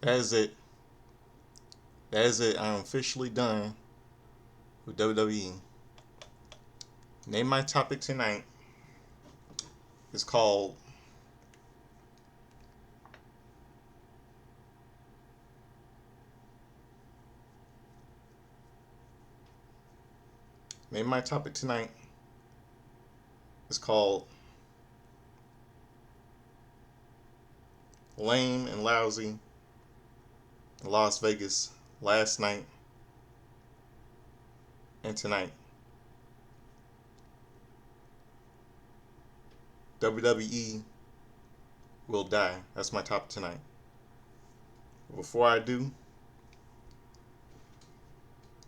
That is it. That is it. I am officially done with WWE. Name my topic tonight is called Name my topic tonight is called Lame and Lousy in Las Vegas last night and tonight. WWE will die. That's my topic tonight. Before I do,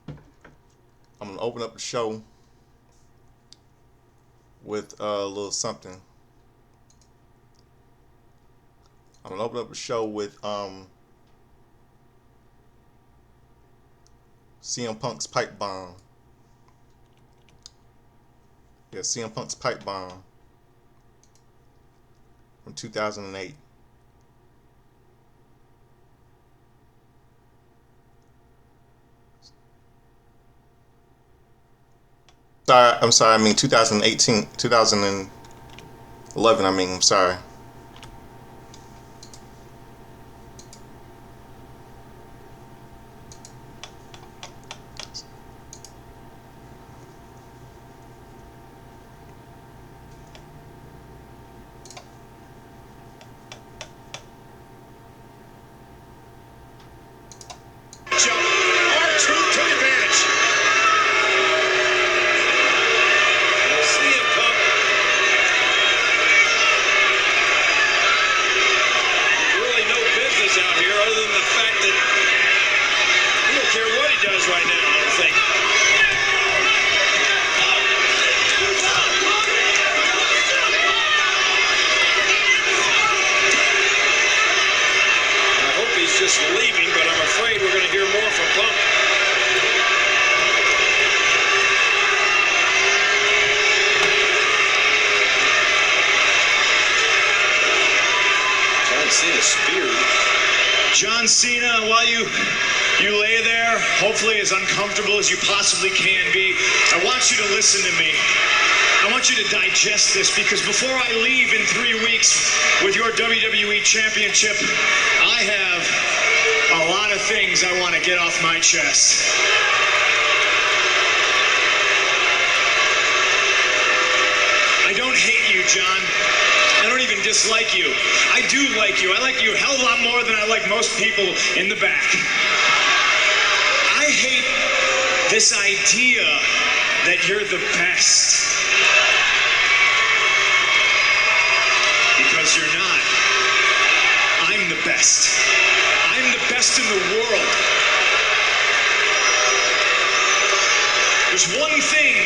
I'm going to open up the show with a little something. I'm going to open up the show with CM Punk's pipe bomb. Yeah, CM Punk's pipe bomb from 2008. I'm sorry, I mean 2018, 2011, I'm sorry. Just leaving, but I'm afraid we're going to hear more from Punk. John Cena speared. John Cena, while you lay there, hopefully as uncomfortable as you possibly can be, I want you to listen to me. I want you to digest this, because before I leave in 3 weeks with your WWE Championship, I have a lot of things I want to get off my chest. I don't hate you, John. I don't even dislike you. I do like you. I like you a hell of a lot more than I like most people in the back. I hate this idea that you're the best. Because you're not. I'm the best. I'm the best in the world. There's one thing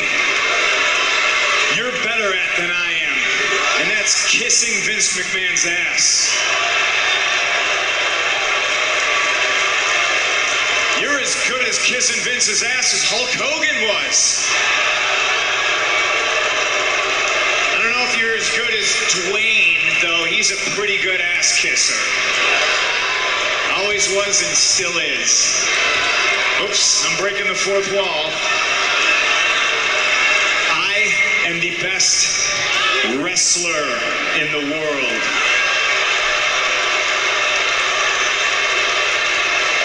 you're better at than I am, and that's kissing Vince McMahon's ass. You're as good as kissing Vince's ass as Hulk Hogan was. I don't know if you're as good as Dwayne, though. He's a pretty good ass kisser. Always was and still is. Oops, I'm breaking the fourth wall. I am the best wrestler in the world.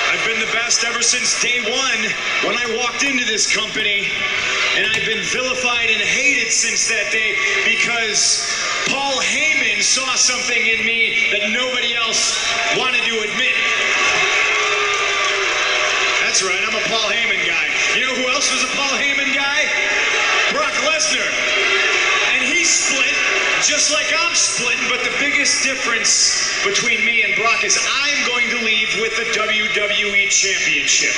I've been the best ever since day one when I walked into this company, and I've been vilified and hated since that day because Paul Heyman saw something in me that nobody else wanted to admit. That's right, I'm a Paul Heyman guy. You know who else was a Paul Heyman guy? Brock Lesnar. And he's split, just like I'm splitting, but the biggest difference between me and Brock is I'm going to leave with the WWE Championship.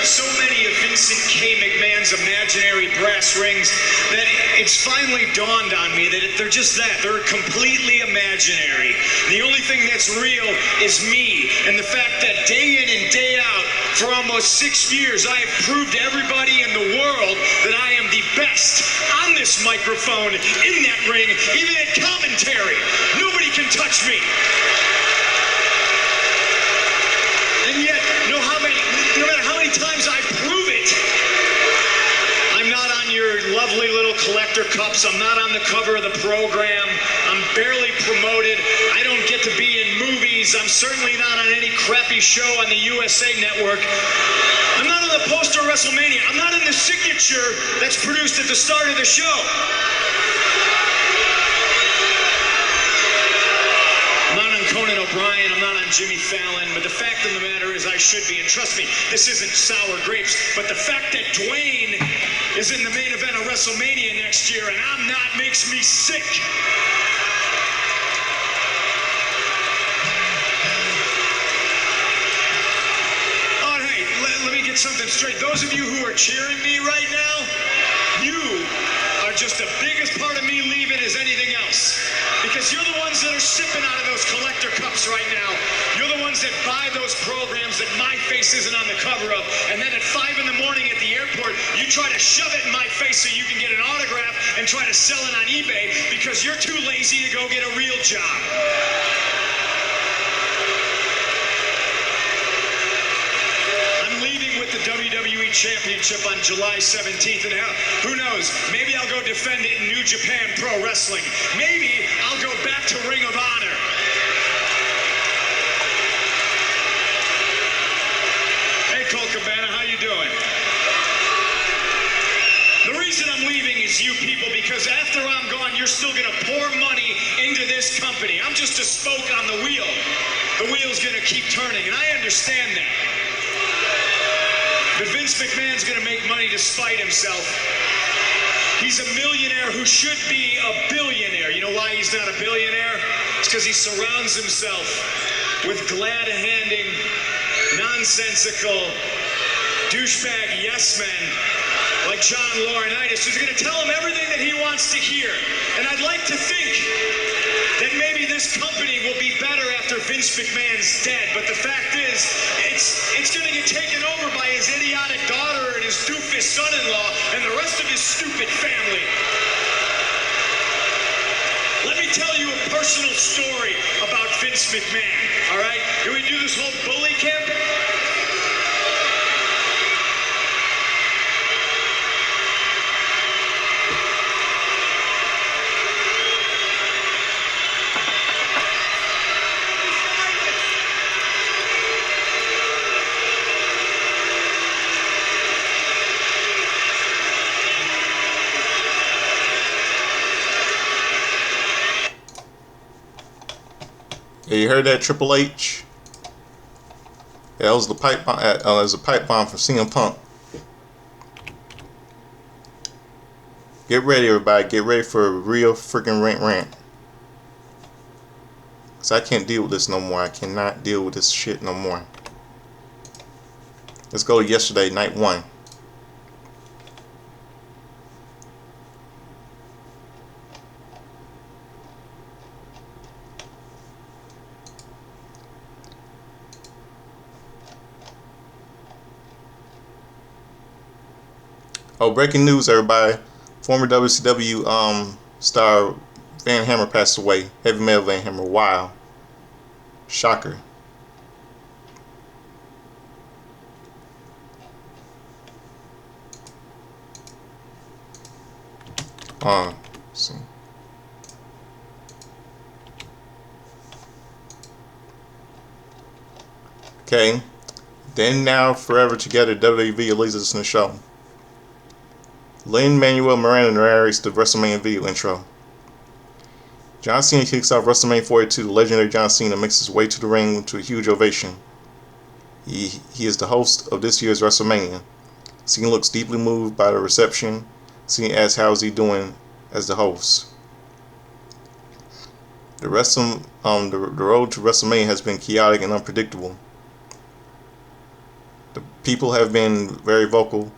So many of Vincent K. McMahon's imaginary brass rings that it's finally dawned on me that they're just that. They're completely imaginary. The only thing that's real is me, and the fact that day in and day out For almost 6 years, I have proved to everybody in the world that I am the best on this microphone, in that ring, even at commentary. Nobody can touch me. And yet, no matter how many times I prove it, I'm not on your lovely little collector cups. I'm not on the cover of the program. I'm barely promoted. I don't get to be in movies. I'm certainly not on any crappy show on the USA Network. I'm not on the poster of WrestleMania. I'm not in the signature that's produced at the start of the show. I'm not on Conan O'Brien. I'm not on Jimmy Fallon. But the fact of the matter is I should be. And trust me, this isn't sour grapes. But the fact that Dwayne is in the main event of WrestleMania next year and I'm not makes me sick. Oh, hey, let me get something straight. Those of you who are cheering me right now, you are just the biggest part of me leaving as anything else. Because you're the ones that are sipping out of those collector cups right now. You're the ones that buy those programs that my face isn't on the cover of. And then at 5 in the morning at the airport, you try to shove it in my face so you can get an autograph and try to sell it on eBay because you're too lazy to go get a real job. I'm leaving with the WWE Championship on July 17th. And who knows, maybe I'll go defend it in New Japan Pro Wrestling. Maybe I'll go back to Ring of Honor. Hey, Colt Cabana, how you doing? The reason I'm leaving is you people, because after I'm gone, you're still going to pour money into this company. I'm just a spoke on the wheel. The wheel's going to keep turning, and I understand that. But Vince McMahon's going to make money to spite himself. He's a millionaire who should be a billionaire. You know why he's not a billionaire? It's because he surrounds himself with glad-handing, nonsensical, douchebag yes-men like John Laurinaitis, who's going to tell him everything that he wants to hear. And I'd like to think that maybe this company will be better after Vince McMahon's dead. But the fact is, it's going to get taken over by his idiotic daughter and his doofus son-in-law and the rest of his stupid family. Let me tell you a personal story about Vince McMahon, all right? Can we do this whole bully camp? Yeah, you heard that, Triple H? Yeah, that was the pipe bomb. That was a pipe bomb from CM Punk. Get ready, everybody. Get ready for a real freaking rant. Cause I can't deal with this no more. I cannot deal with this shit no more. Let's go to yesterday, night 1. Oh, breaking news, everybody. Former WCW star Van Hammer passed away. Heavy Metal Van Hammer. Wow. Shocker. Let's see. Okay. Then, now, forever together, WWE releases this new show. Lin-Manuel Miranda narrates the WrestleMania video intro. John Cena kicks off WrestleMania 42. The legendary John Cena makes his way to the ring to a huge ovation. He is the host of this year's WrestleMania. Cena looks deeply moved by the reception. Cena asks how is he doing as the host. The road to WrestleMania has been chaotic and unpredictable. The people have been very vocal.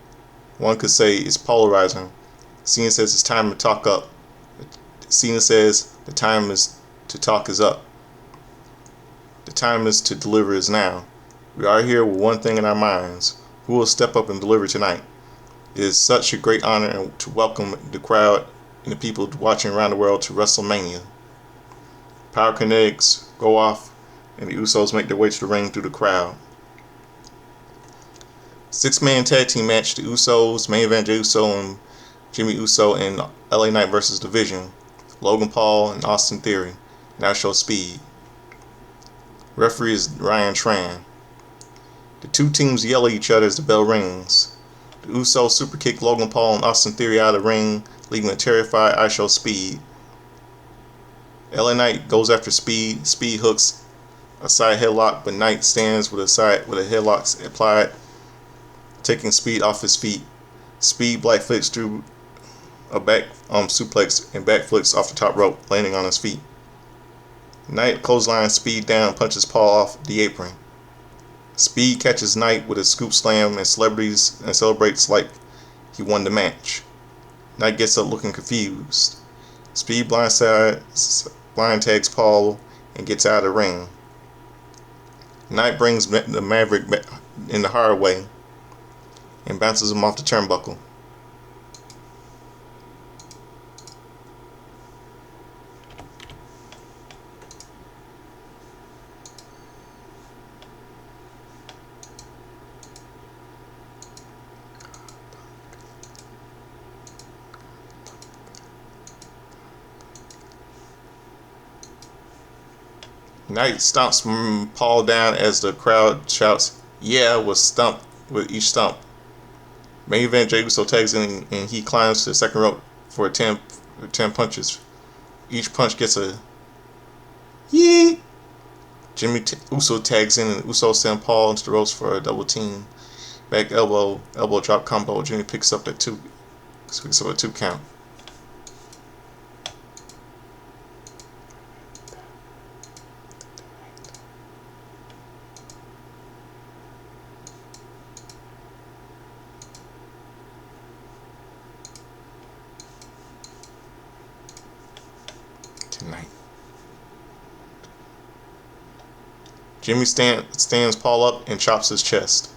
One could say it's polarizing. Cena says it's time to talk up. Cena says the time is to talk is up. The time is to deliver is now. We are here with one thing in our minds. Who will step up and deliver tonight? It is such a great honor to welcome the crowd and the people watching around the world to WrestleMania. Power kinetics go off, and the Usos make their way to the ring through the crowd. Six-man tag team match: the Usos, main event Jey Uso and Jimmy Uso in LA Knight vs. Division, Logan Paul and Austin Theory, and I show speed. Referee is Ryan Tran. The two teams yell at each other as the bell rings. The Usos superkick Logan Paul and Austin Theory out of the ring, leaving a terrified I show speed. LA Knight goes after Speed. Speed hooks a side headlock, but Knight stands with a headlock applied, taking Speed off his feet. Speed black flips through a back suplex and backflips off the top rope, landing on his feet. Knight clotheslines Speed down, punches Paul off the apron. Speed catches Knight with a scoop slam and celebrates like he won the match. Knight gets up looking confused. Speed blind tags Paul and gets out of the ring. Knight brings the Maverick in the hard way and bounces him off the turnbuckle. Knight stomps Paul down as the crowd shouts, "Yeah!" with each stomp. Main event Jey Uso tags in and he climbs to the second rope for 10 punches. Each punch gets a yee. Jimmy Uso tags in and Uso send Paul into the ropes for a double team. Back elbow drop combo. Jimmy picks up a 2 count. Tonight. Jimmy stands Paul up and chops his chest.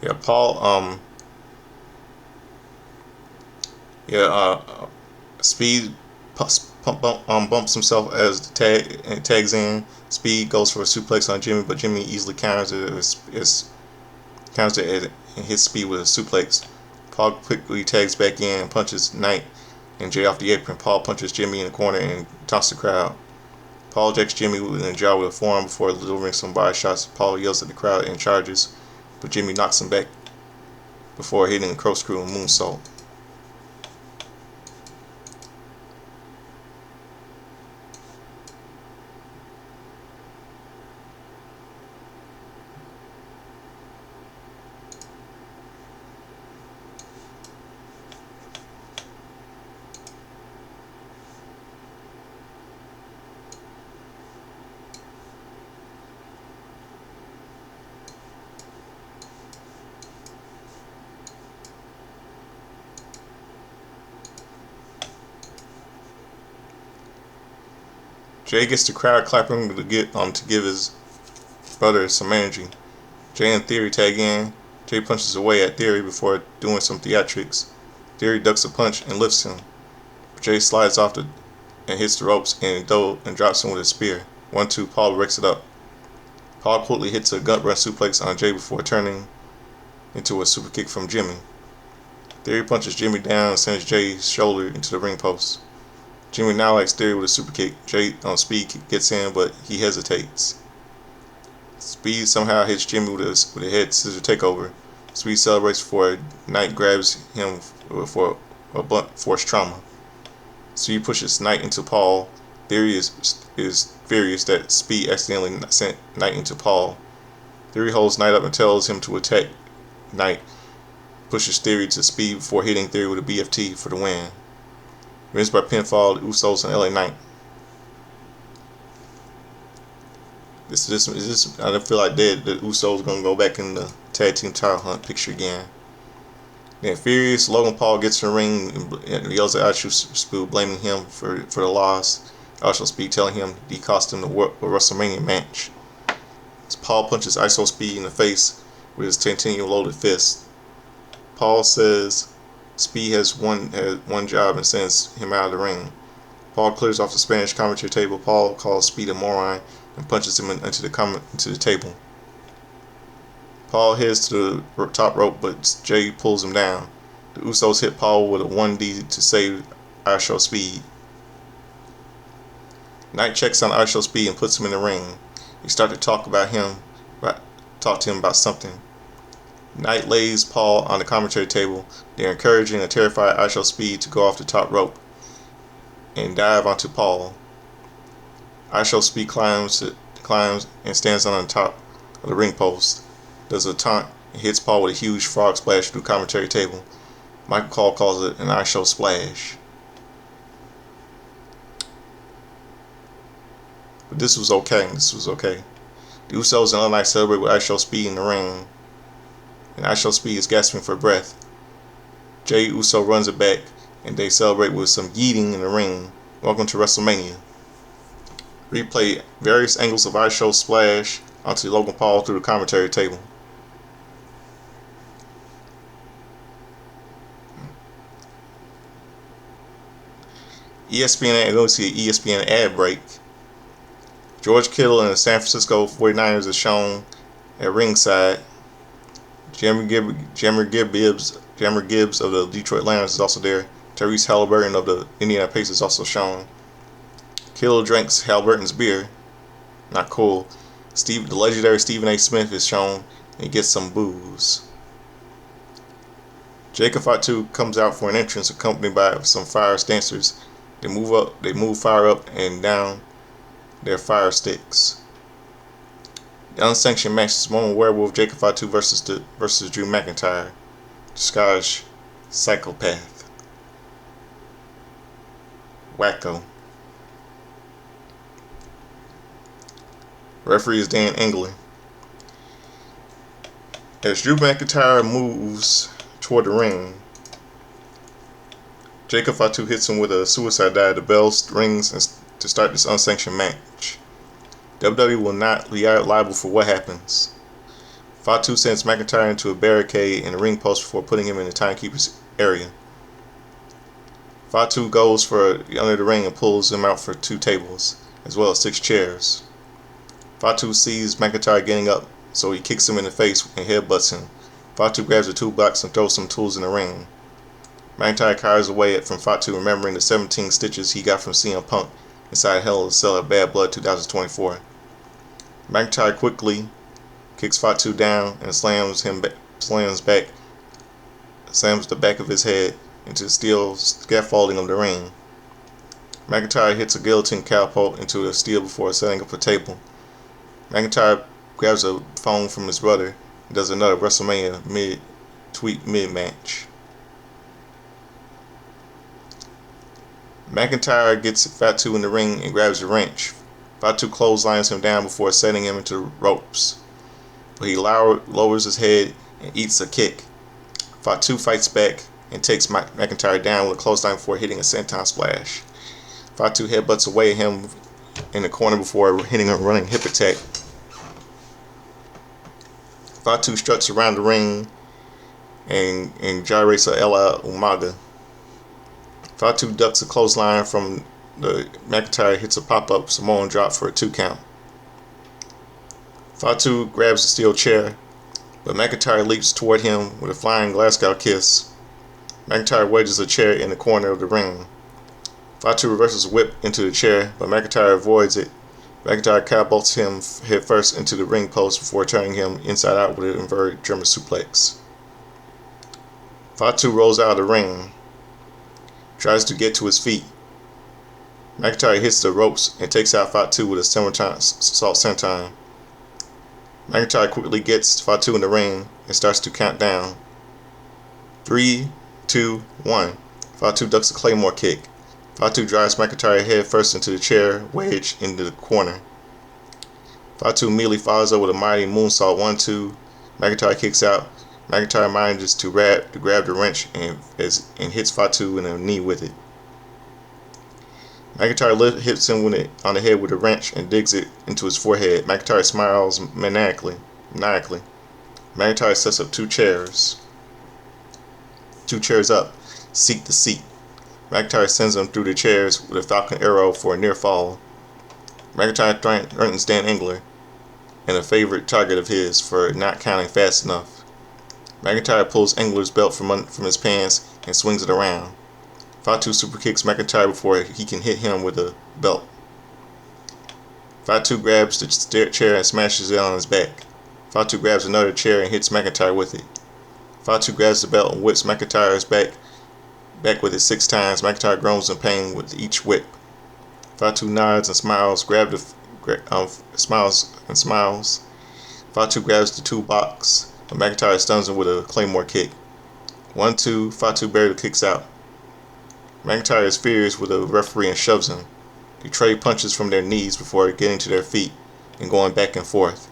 Yeah, Paul. Speed bumps himself as the tags in. Speed goes for a suplex on Jimmy, but Jimmy easily counters it and hits Speed with a suplex. Paul quickly tags back in, punches Knight and Jay off the apron. Paul punches Jimmy in the corner and taunts the crowd. Paul ejects Jimmy in the jaw with a forearm before delivering some body shots. Paul yells at the crowd and charges, but Jimmy knocks him back before hitting the corkscrew and moonsault. Jay gets the crowd clapping to give his brother some energy. Jay and Theory tag in. Jay punches away at Theory before doing some theatrics. Theory ducks a punch and lifts him. Jay slides off and hits the ropes and drops him with a spear. 1-2, Paul breaks it up. Paul quickly hits a gut run suplex on Jay before turning into a super kick from Jimmy. Theory punches Jimmy down and sends Jay's shoulder into the ring post. Jimmy now likes Theory with a super kick. Jay on Speed gets in, but he hesitates. Speed somehow hits Jimmy with a head scissor takeover. Speed celebrates before Knight grabs him for a blunt force trauma. Speed pushes Knight into Paul. Theory is furious that Speed accidentally sent Knight into Paul. Theory holds Knight up and tells him to attack Knight. Pushes Theory to Speed before hitting Theory with a BFT for the win. Wins by pinfall, the Usos and LA Knight. I don't feel like the Usos gonna go back in the tag team title hunt picture again. Then furious, Logan Paul gets in the ring and yells at Isho Speed, blaming him for the loss. Isho Speed telling him he cost him the WrestleMania match. As Paul punches Isho Speed in the face with his Tecnical loaded fist. Paul says Speed has one job and sends him out of the ring. Paul clears off the Spanish commentary table. Paul calls Speed a moron and punches him into the table. Paul heads to the top rope, but Jay pulls him down. The Usos hit Paul with a 1D to save Isho Speed. Knight checks on Isho Speed and puts him in the ring. They start to talk to him about something. Knight lays Paul on the commentary table. They're encouraging a terrified Isho Speed to go off the top rope and dive onto Paul. Isho Speed climbs and stands on the top of the ring post. Does a taunt and hits Paul with a huge frog splash through the commentary table. Michael Cole calls it an Isho splash. But this was okay. The Usos and LA Knight celebrate with Isho Speed in the ring. And Isho Speed is gasping for breath. Jay Uso runs it back and they celebrate with some yeeting in the ring. Welcome to WrestleMania. Replay various angles of Isho splash onto Logan Paul through the commentary table. ESPN, and go see an ESPN ad break. George Kittle and the San Francisco 49ers are shown at ringside. Jammer Gibbs of the Detroit Lions is also there. Tyrese Halliburton of the Indiana Pacers is also shown. Kittle drinks Halliburton's beer. Not cool. The legendary Stephen A. Smith is shown and he gets some booze. Jacob Fatu comes out for an entrance accompanied by some fire dancers. They move fire up and down their fire sticks. The unsanctioned match is Momo Werewolf Jacob Fatu versus Drew McIntyre. Scottish psychopath. Wacko. Referee is Dan England. As Drew McIntyre moves toward the ring, Jacob Fatu hits him with a suicide dive. The bell rings to start this unsanctioned match. WWE will not be liable for what happens. Fatu sends McIntyre into a barricade in the ring post before putting him in the timekeeper's area. Fatu goes under the ring and pulls him out for 2 tables, as well as 6 chairs. Fatu sees McIntyre getting up, so he kicks him in the face and headbutts him. Fatu grabs the toolbox and throws some tools in the ring. McIntyre cowers away from Fatu, remembering the 17 stitches he got from CM Punk inside Hell in a Cell at Bad Blood 2024. McIntyre quickly kicks Fatu down and slams the back of his head into the steel scaffolding of the ring. McIntyre hits a guillotine catapult into the steel before setting up a table. McIntyre grabs a phone from his brother and does another WrestleMania mid-match. McIntyre gets Fatu in the ring and grabs a wrench. Fatu clotheslines him down before setting him into the ropes, but he lowers his head and eats a kick. Fatu fights back and takes McIntyre down with a clothesline before hitting a senton splash. Fatu headbutts away at him in the corner before hitting a running hip attack. Fatu struts around the ring and gyrates a Ella Umaga. Fatu ducks a clothesline from the McIntyre, hits a pop-up Samoan drop for a 2 count. Fatu grabs a steel chair, but McIntyre leaps toward him with a flying Glasgow kiss. McIntyre wedges a chair in the corner of the ring. Fatu reverses a whip into the chair, but McIntyre avoids it. McIntyre catapults him headfirst into the ring post before turning him inside out with an inverted German suplex. Fatu rolls out of the ring, tries to get to his feet. McIntyre hits the ropes and takes out Fatu with a salt senton. McIntyre quickly gets Fatu in the ring and starts to count down. 3, 2, 1. Fatu ducks a Claymore kick. Fatu drives McIntyre head first into the chair wedge into the corner. Fatu immediately follows up with a mighty moonsault 1-2. McIntyre kicks out. McIntyre manages to grab the wrench and hits Fatu in the knee with it. McIntyre hits him on the head with a wrench and digs it into his forehead. McIntyre smiles maniacally. McIntyre sets up 2 chairs up, seat to seat. McIntyre sends him through the chairs with a Falcon Arrow for a near fall. McIntyre threatens Dan Engler, and a favorite target of his, for not counting fast enough. McIntyre pulls Engler's belt from his pants and swings it around. Fatu superkicks McIntyre before he can hit him with a belt. Fatu grabs the chair and smashes it on his back. Fatu grabs another chair and hits McIntyre with it. Fatu grabs the belt and whips McIntyre's back with it 6 times. McIntyre groans in pain with each whip. Fatu nods and smiles. Smiles. Fatu grabs the toolbox, but McIntyre stuns him with a Claymore kick. 1-2. Fatu barely kicks out. McIntyre is furious with the referee and shoves him. They trade punches from their knees before getting to their feet and going back and forth.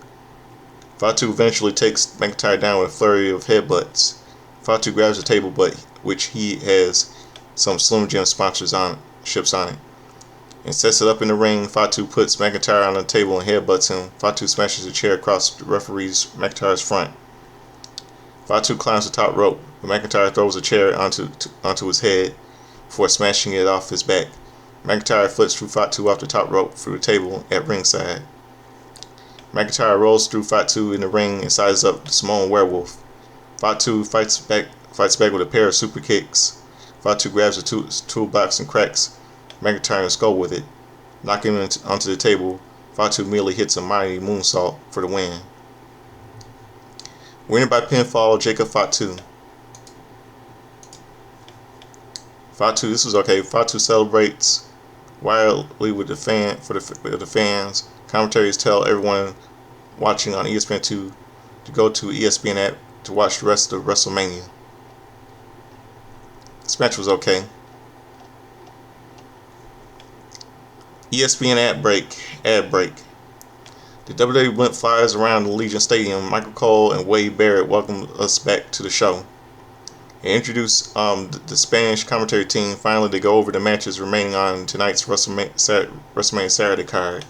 Fatu eventually takes McIntyre down with a flurry of headbutts. Fatu grabs the table, which he has some Slim Jim sponsorships on it, and sets it up in the ring. Fatu puts McIntyre on the table and headbutts him. Fatu smashes a chair across the referee's McIntyre's front. Fatu climbs the top rope, but McIntyre throws a chair onto his head before smashing it off his back. McIntyre flips through Fatu off the top rope through the table at ringside. McIntyre rolls through Fatu in the ring and sizes up the Samoan werewolf. Fatu fights back with a pair of super kicks. Fatu grabs the toolbox and cracks McIntyre in the skull with it. Knocking him onto the table, Fatu immediately hits a mighty moonsault for the win. Winner by pinfall, Jacob Fatu. This was okay. Fatu celebrates wildly with the fans. Commentaries tell everyone watching on ESPN2 to go to ESPN app to watch the rest of WrestleMania. This match was okay. ESPN ad break. The WWE blimp flies around the Legion Stadium. Michael Cole and Wade Barrett welcome us back to the show. They introduce the Spanish commentary team. Finally, they go over the matches remaining on tonight's WrestleMania Saturday card.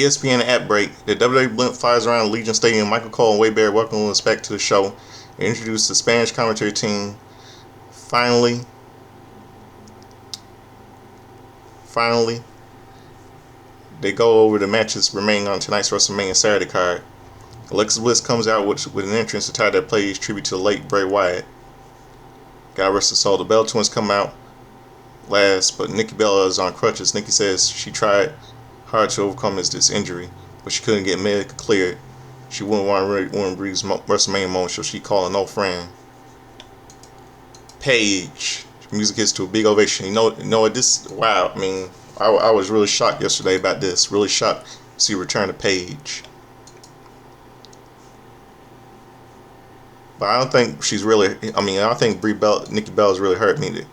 ESPN app break. The WWE blimp flies around Legion Stadium. Michael Cole and Wade Barrett welcome us back to the show. They introduce the Spanish commentary team. Finally, they go over the matches remaining on tonight's WrestleMania Saturday card. Alexa Bliss comes out with an entrance to tie that plays tribute to the late Bray Wyatt. God rest his soul. The Bella Twins come out last, but Nikki Bella is on crutches. Nikki says she tried hard to overcome this injury, but she couldn't get medically cleared. She wouldn't want to ruin Bree's WrestleMania moment, so she called an old friend. Paige. Music hits to a big ovation. You know what? This, wow. I mean, I was really shocked yesterday about this. Really shocked to see return to Paige. But I don't think she's really. I mean, I don't think Nikki Bella's really hurt me.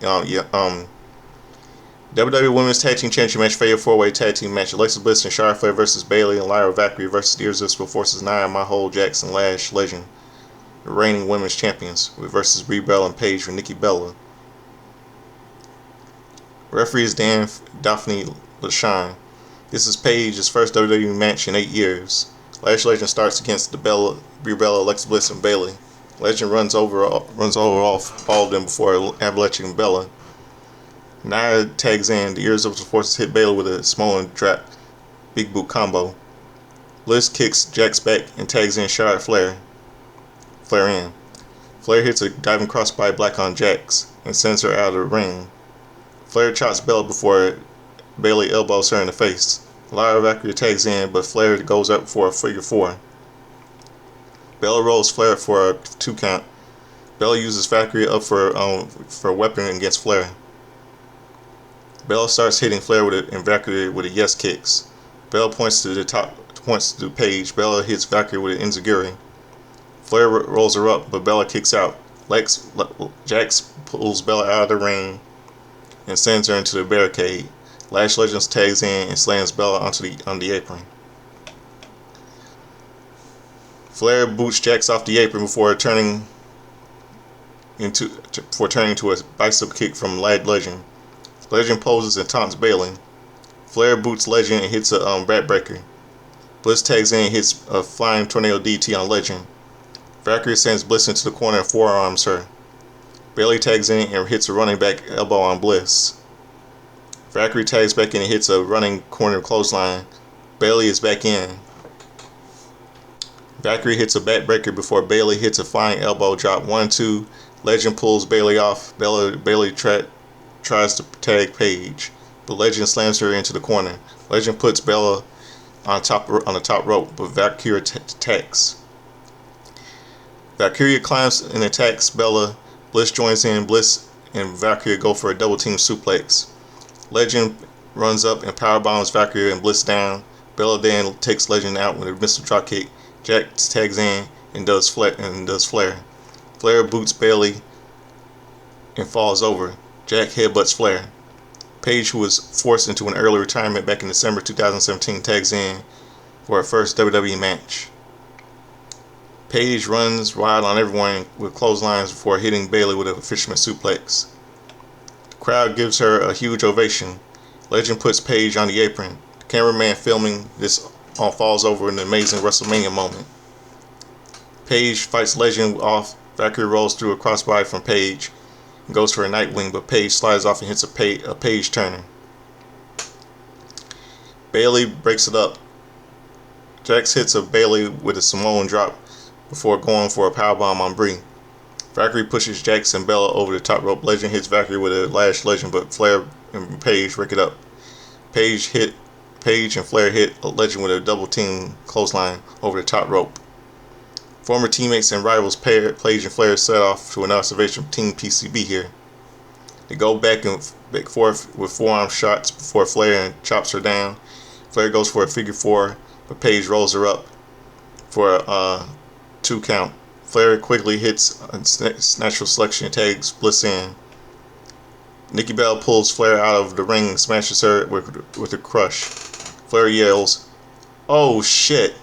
WWE Women's Tag Team Championship match, Fatal 4-Way Tag Team match. Alexa Bliss and Charlotte Flair versus Bayley and Lyra Valkyrie versus the Irresistible Forces, Nia, Mahal, Jackson, Lash, Legend, the reigning women's champions, versus Brie Bella and Paige for Nikki Bella. Referee is Daphne LaShawn. This is Paige's first WWE match in 8 years. Lash Legend starts against Brie Bella, Alexa Bliss, and Bayley. Legend runs over all of them before avalanching Bella. Nia tags in. The Irresistible Forces hit Bayley with a Samoan drop big boot combo. Bliss kicks Jax back and tags in Charlotte Flair. Flair in. Flair hits a diving crossbody block on Jax and sends her out of the ring. Flair chops Bella before Bayley elbows her in the face. Lyra Valkyrie tags in, but Flair goes up for a figure 4. Bella rolls Flair for a 2 count. Bella uses Valkyrie up for a weapon against Flair. Bella starts hitting Flair and Valkyrie with a yes kicks. Bella points to Paige. Bella hits Valkyrie with an enziguri. Flair rolls her up, but Bella kicks out. Jax pulls Bella out of the ring and sends her into the barricade. Lash Legends tags in and slams Bella on the apron. Flair boots Jax off the apron before turning into a bicycle kick from Legend. Legend poses and taunts Bayley. Flair boots Legend and hits a backbreaker. Bliss tags in and hits a flying tornado DT on Legend. Valkyrie sends Bliss into the corner and forearms her. Bayley tags in and hits a running back elbow on Bliss. Valkyrie tags back in and hits a running corner clothesline. Bayley is back in. Valkyrie hits a backbreaker before Bayley hits a flying elbow drop. 1-2. Legend pulls Bayley off. Bayley tries to tag Paige, but Legend slams her into the corner. Legend puts Bella on the top rope, but Valkyrie attacks. Valkyrie climbs and attacks Bella. Bliss joins in. Bliss and Valkyrie go for a double team suplex. Legend runs up and powerbombs Valkyrie and Bliss down. Bella then takes Legend out with a missile drop kick. Jax tags in and does Flair. Flair boots Bayley and falls over. Jack headbutts Flair. Paige, who was forced into an early retirement back in December 2017, tags in for her first WWE match. Paige runs wild on everyone with clotheslines before hitting Bayley with a fisherman suplex. The crowd gives her a huge ovation. Legend puts Paige on the apron. The cameraman filming this all falls over in an amazing WrestleMania moment. Paige fights Legend off. Valkyrie rolls through a crossbody from Paige and goes for a Nightwing, but Paige slides off and hits a Paige turner. Bayley breaks it up. Jax hits a Bayley with a Samoan drop before going for a powerbomb on Brie. Valkyrie pushes Jax and Bella over the top rope. Legend hits Valkyrie with a Lash Legend, but Flair and Paige break it up. Paige and Flair hit a Legend with a double team clothesline over the top rope. Former teammates and rivals Paige and Flair set off to an observation of Team PCB here. They go back and forth with forearm shots before Flair chops her down. Flair goes for a figure 4, but Paige rolls her up for a 2 count. Flair quickly hits a natural selection and tags Bliss in. Nikki Bella pulls Flair out of the ring and smashes her with a crush. Flair yells, "Oh shit!"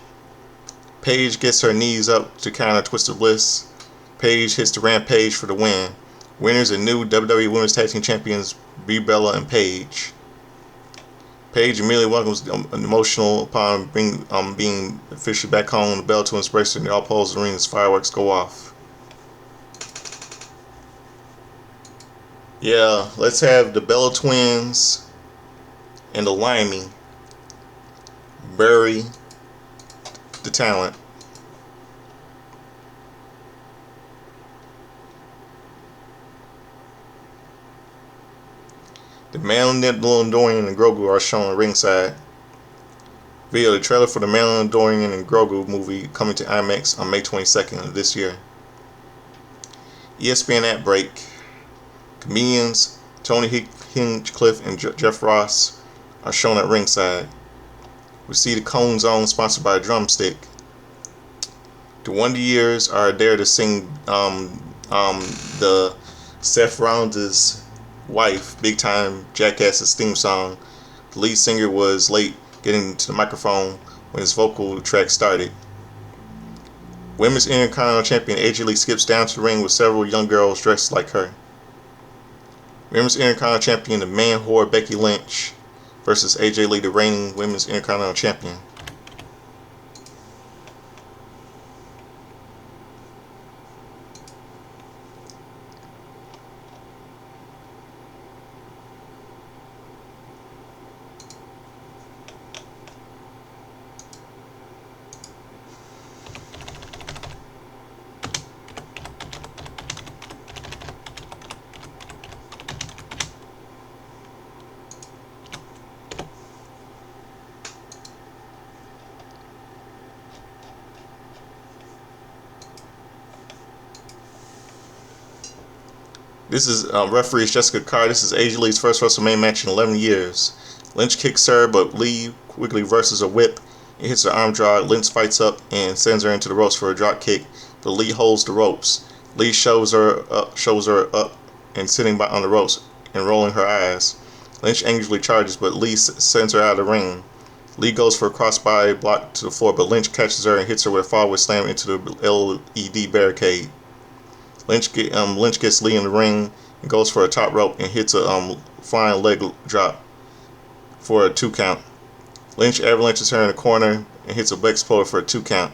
Paige gets her knees up to counter Twisted Bliss. Paige hits the Rampage for the win. Winners and new WWE Women's Tag Team Champions Brie Bella and Paige. Paige immediately welcomes emotional upon being officially back home. The bell to embrace her, and they all pose the ring as fireworks go off. Yeah, let's have the Bella Twins and the Limey bury the talent. The Mandalorian and Grogu are shown ringside. Via the trailer for the Mandalorian and Grogu movie coming to IMAX on May 22nd of this year. ESPN at break. Comedians Tony Hinchcliffe and Jeff Ross are shown at ringside. We see the Cone Zone sponsored by Drumstick. The Wonder Years are there to sing the Seth Rollins' wife, Big Time Jackass's theme song. The lead singer was late getting to the microphone when his vocal track started. Women's Intercontinental Champion AJ Lee skips down to the ring with several young girls dressed like her. Women's Intercontinental Champion, the man whore Becky Lynch versus AJ Lee, the reigning Women's Intercontinental Champion. This is referee Jessica Carr. This is AJ Lee's first WrestleMania match in 11 years. Lynch kicks her, but Lee quickly reverses a whip and hits her arm draw. Lynch fights up and sends her into the ropes for a drop kick, but Lee holds the ropes. Lee shows her up and sitting on the ropes and rolling her eyes. Lynch angrily charges, but Lee sends her out of the ring. Lee goes for a crossbody block to the floor, but Lynch catches her and hits her with a forward slam into the LED barricade. Lynch gets Lee in the ring and goes for a top rope and hits a flying leg drop for a 2 count. Lynch avalanches her in the corner and hits a leg exploder for a 2 count.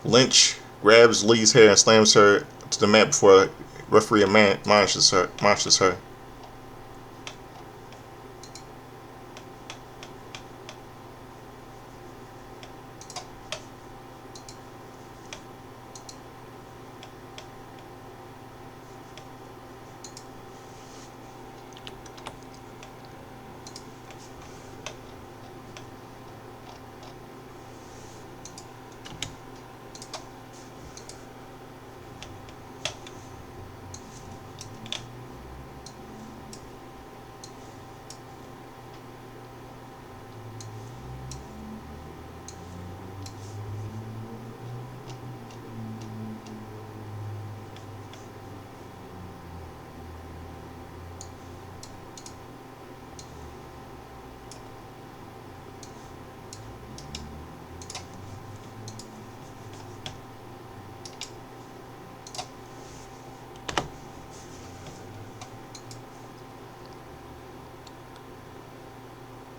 Lynch grabs Lee's hair and slams her to the mat before a referee admonishes her.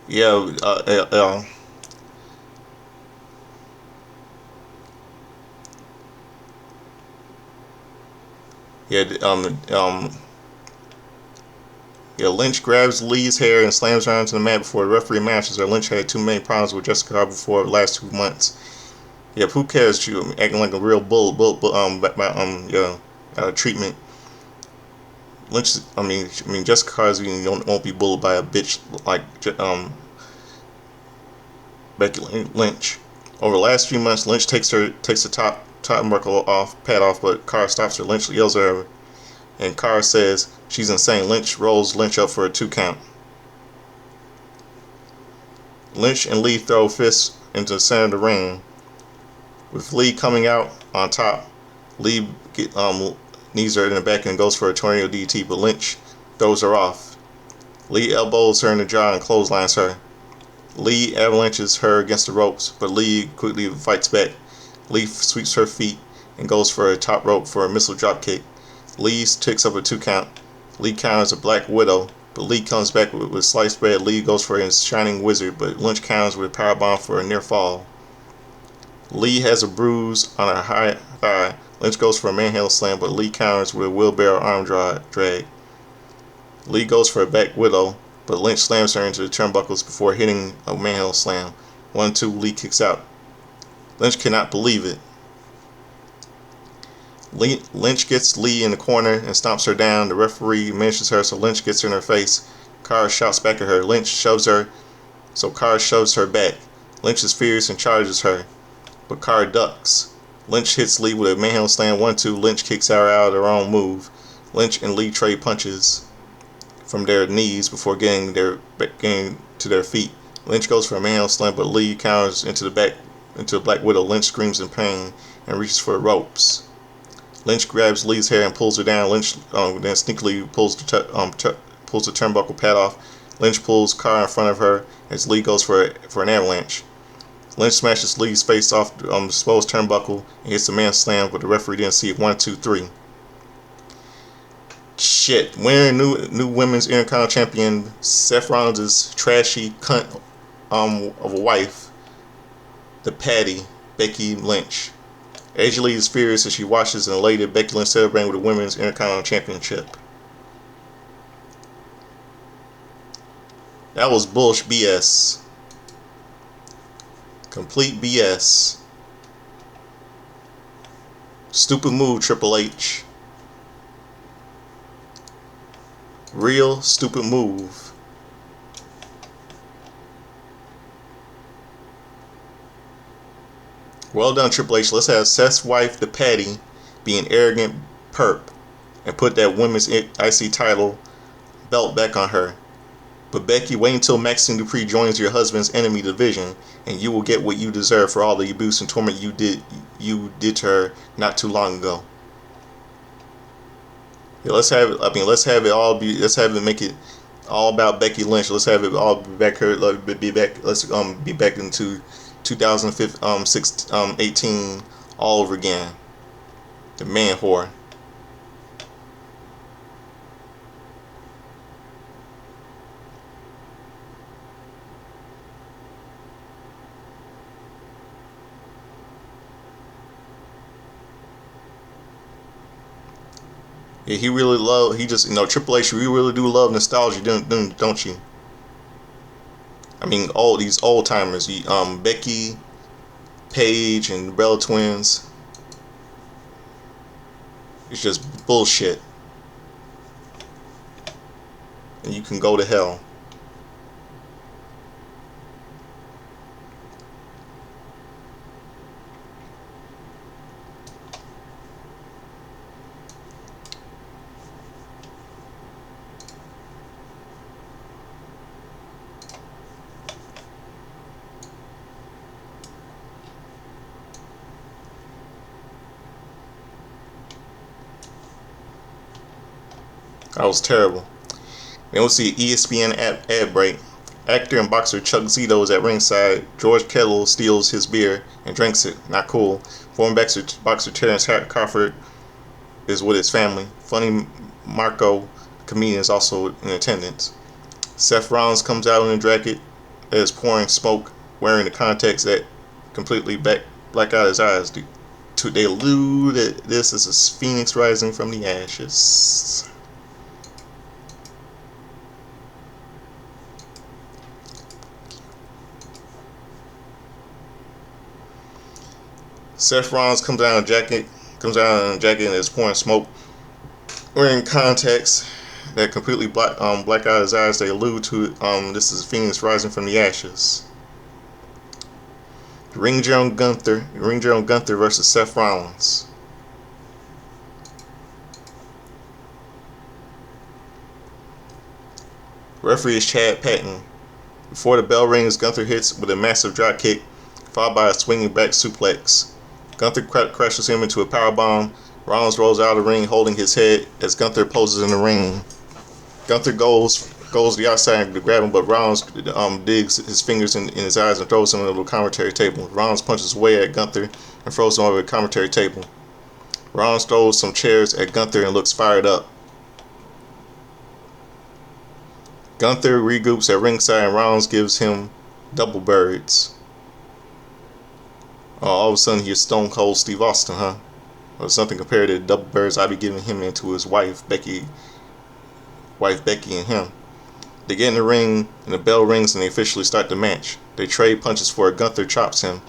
Yeah, yeah, yeah. Lynch grabs Lee's hair and slams her onto the mat before the referee matches her. Lynch had too many problems with Jessica Carr before the last 2 months. Yeah, who cares? She acting like a real bull, treatment. Lynch, Jessica Carr won't be bullied by a bitch like Becky Lynch. Over the last few months, Lynch takes the top pad off, but Carr stops her. Lynch yells at her, and Carr says she's insane. Lynch rolls Lynch up for a 2 count. Lynch and Lee throw fists into the center of the ring. With Lee coming out on top, Lee knees her in the back and goes for a tornado DT, but Lynch throws her off. Lee elbows her in the jaw and clotheslines her. Lee avalanches her against the ropes, but Lee quickly fights back. Lee sweeps her feet and goes for a top rope for a missile drop kick. Lee takes up a 2 count. Lee counters a Black Widow, but Lee comes back with sliced bread. Lee goes for his shining wizard, but Lynch counters with a powerbomb for a near fall. Lee has a bruise on her high thigh. Lynch goes for a manhandle slam, but Lee counters with a wheelbarrow arm drag. Lee goes for a back widow, but Lynch slams her into the turnbuckles before hitting a manhandle slam. 1-2, Lee kicks out. Lynch cannot believe it. Lynch gets Lee in the corner and stomps her down. The referee mentions her, so Lynch gets her in her face. Carr shouts back at her. Lynch shoves her, so Carr shoves her back. Lynch is furious and charges her, but Carr ducks. Lynch hits Lee with a manhandle slam. 1-2. Lynch kicks her out of her own move. Lynch and Lee trade punches from their knees before getting to their feet. Lynch goes for a manhandle slam, but Lee counters into the Black Widow. Lynch screams in pain and reaches for the ropes. Lynch grabs Lee's hair and pulls her down. Lynch then sneakily pulls the turnbuckle pad off. Lynch pulls Carr in front of her as Lee goes for an avalanche. Lynch smashes Lee's face off the exposed turnbuckle and hits the man slam, but the referee didn't see it. 1-2-3. Shit. Winner new women's Intercontinental Champion Seth Rollins' trashy cunt of a wife, the Patty, Becky Lynch. AJ Lee is furious as she watches an elated Becky Lynch celebrating with the Women's Intercontinental Championship. That was bullshit BS. Complete BS. Stupid move, Triple H. Real stupid move. Well done, Triple H. Let's have Seth's wife, the Patty, be an arrogant perp and put that women's IC title belt back on her. But Becky, wait until Maxine Dupree joins your husband's enemy division, and you will get what you deserve for all the abuse and torment you did to her not too long ago. Yeah, let's have it make it all about Becky Lynch. Let's have it all be back her. Let's be back into 2018 all over again. The man whore. Yeah, Triple H, we really do love nostalgia, don't you? I mean, all these old timers, Becky, Paige, and Bella Twins. It's just bullshit. And you can go to hell. That was terrible. Then we'll see ESPN ad break. Actor and boxer Chuck Zito is at ringside. George Kettle steals his beer and drinks it. Not cool. Former boxer Terrence Crawford is with his family. Funny Marco, comedian, is also in attendance. Seth Rollins comes out in a jacket that is pouring smoke, wearing the contacts that completely black out his eyes. They allude that this is a phoenix rising from the ashes. Seth Rollins comes out in a jacket and is pouring smoke, wearing contacts that completely black out his eyes. They allude to this is Phoenix rising from the ashes. Ring General Gunther versus Seth Rollins. Referee is Chad Patton. Before the bell rings, Gunther hits with a massive drop kick, followed by a swinging back suplex. Gunther crashes him into a powerbomb. Rollins rolls out of the ring holding his head as Gunther poses in the ring. Gunther goes to the outside to grab him, but Rollins digs his fingers in his eyes and throws him over the commentary table. Rollins punches away at Gunther and throws him over the commentary table. Rollins throws some chairs at Gunther and looks fired up. Gunther regroups at ringside and Rollins gives him double birds. All of a sudden he's Stone Cold Steve Austin, huh? Or something compared to the double birds I be giving him and to his wife Becky and him. They get in the ring and the bell rings and they officially start the match. They trade punches for Gunther chops him,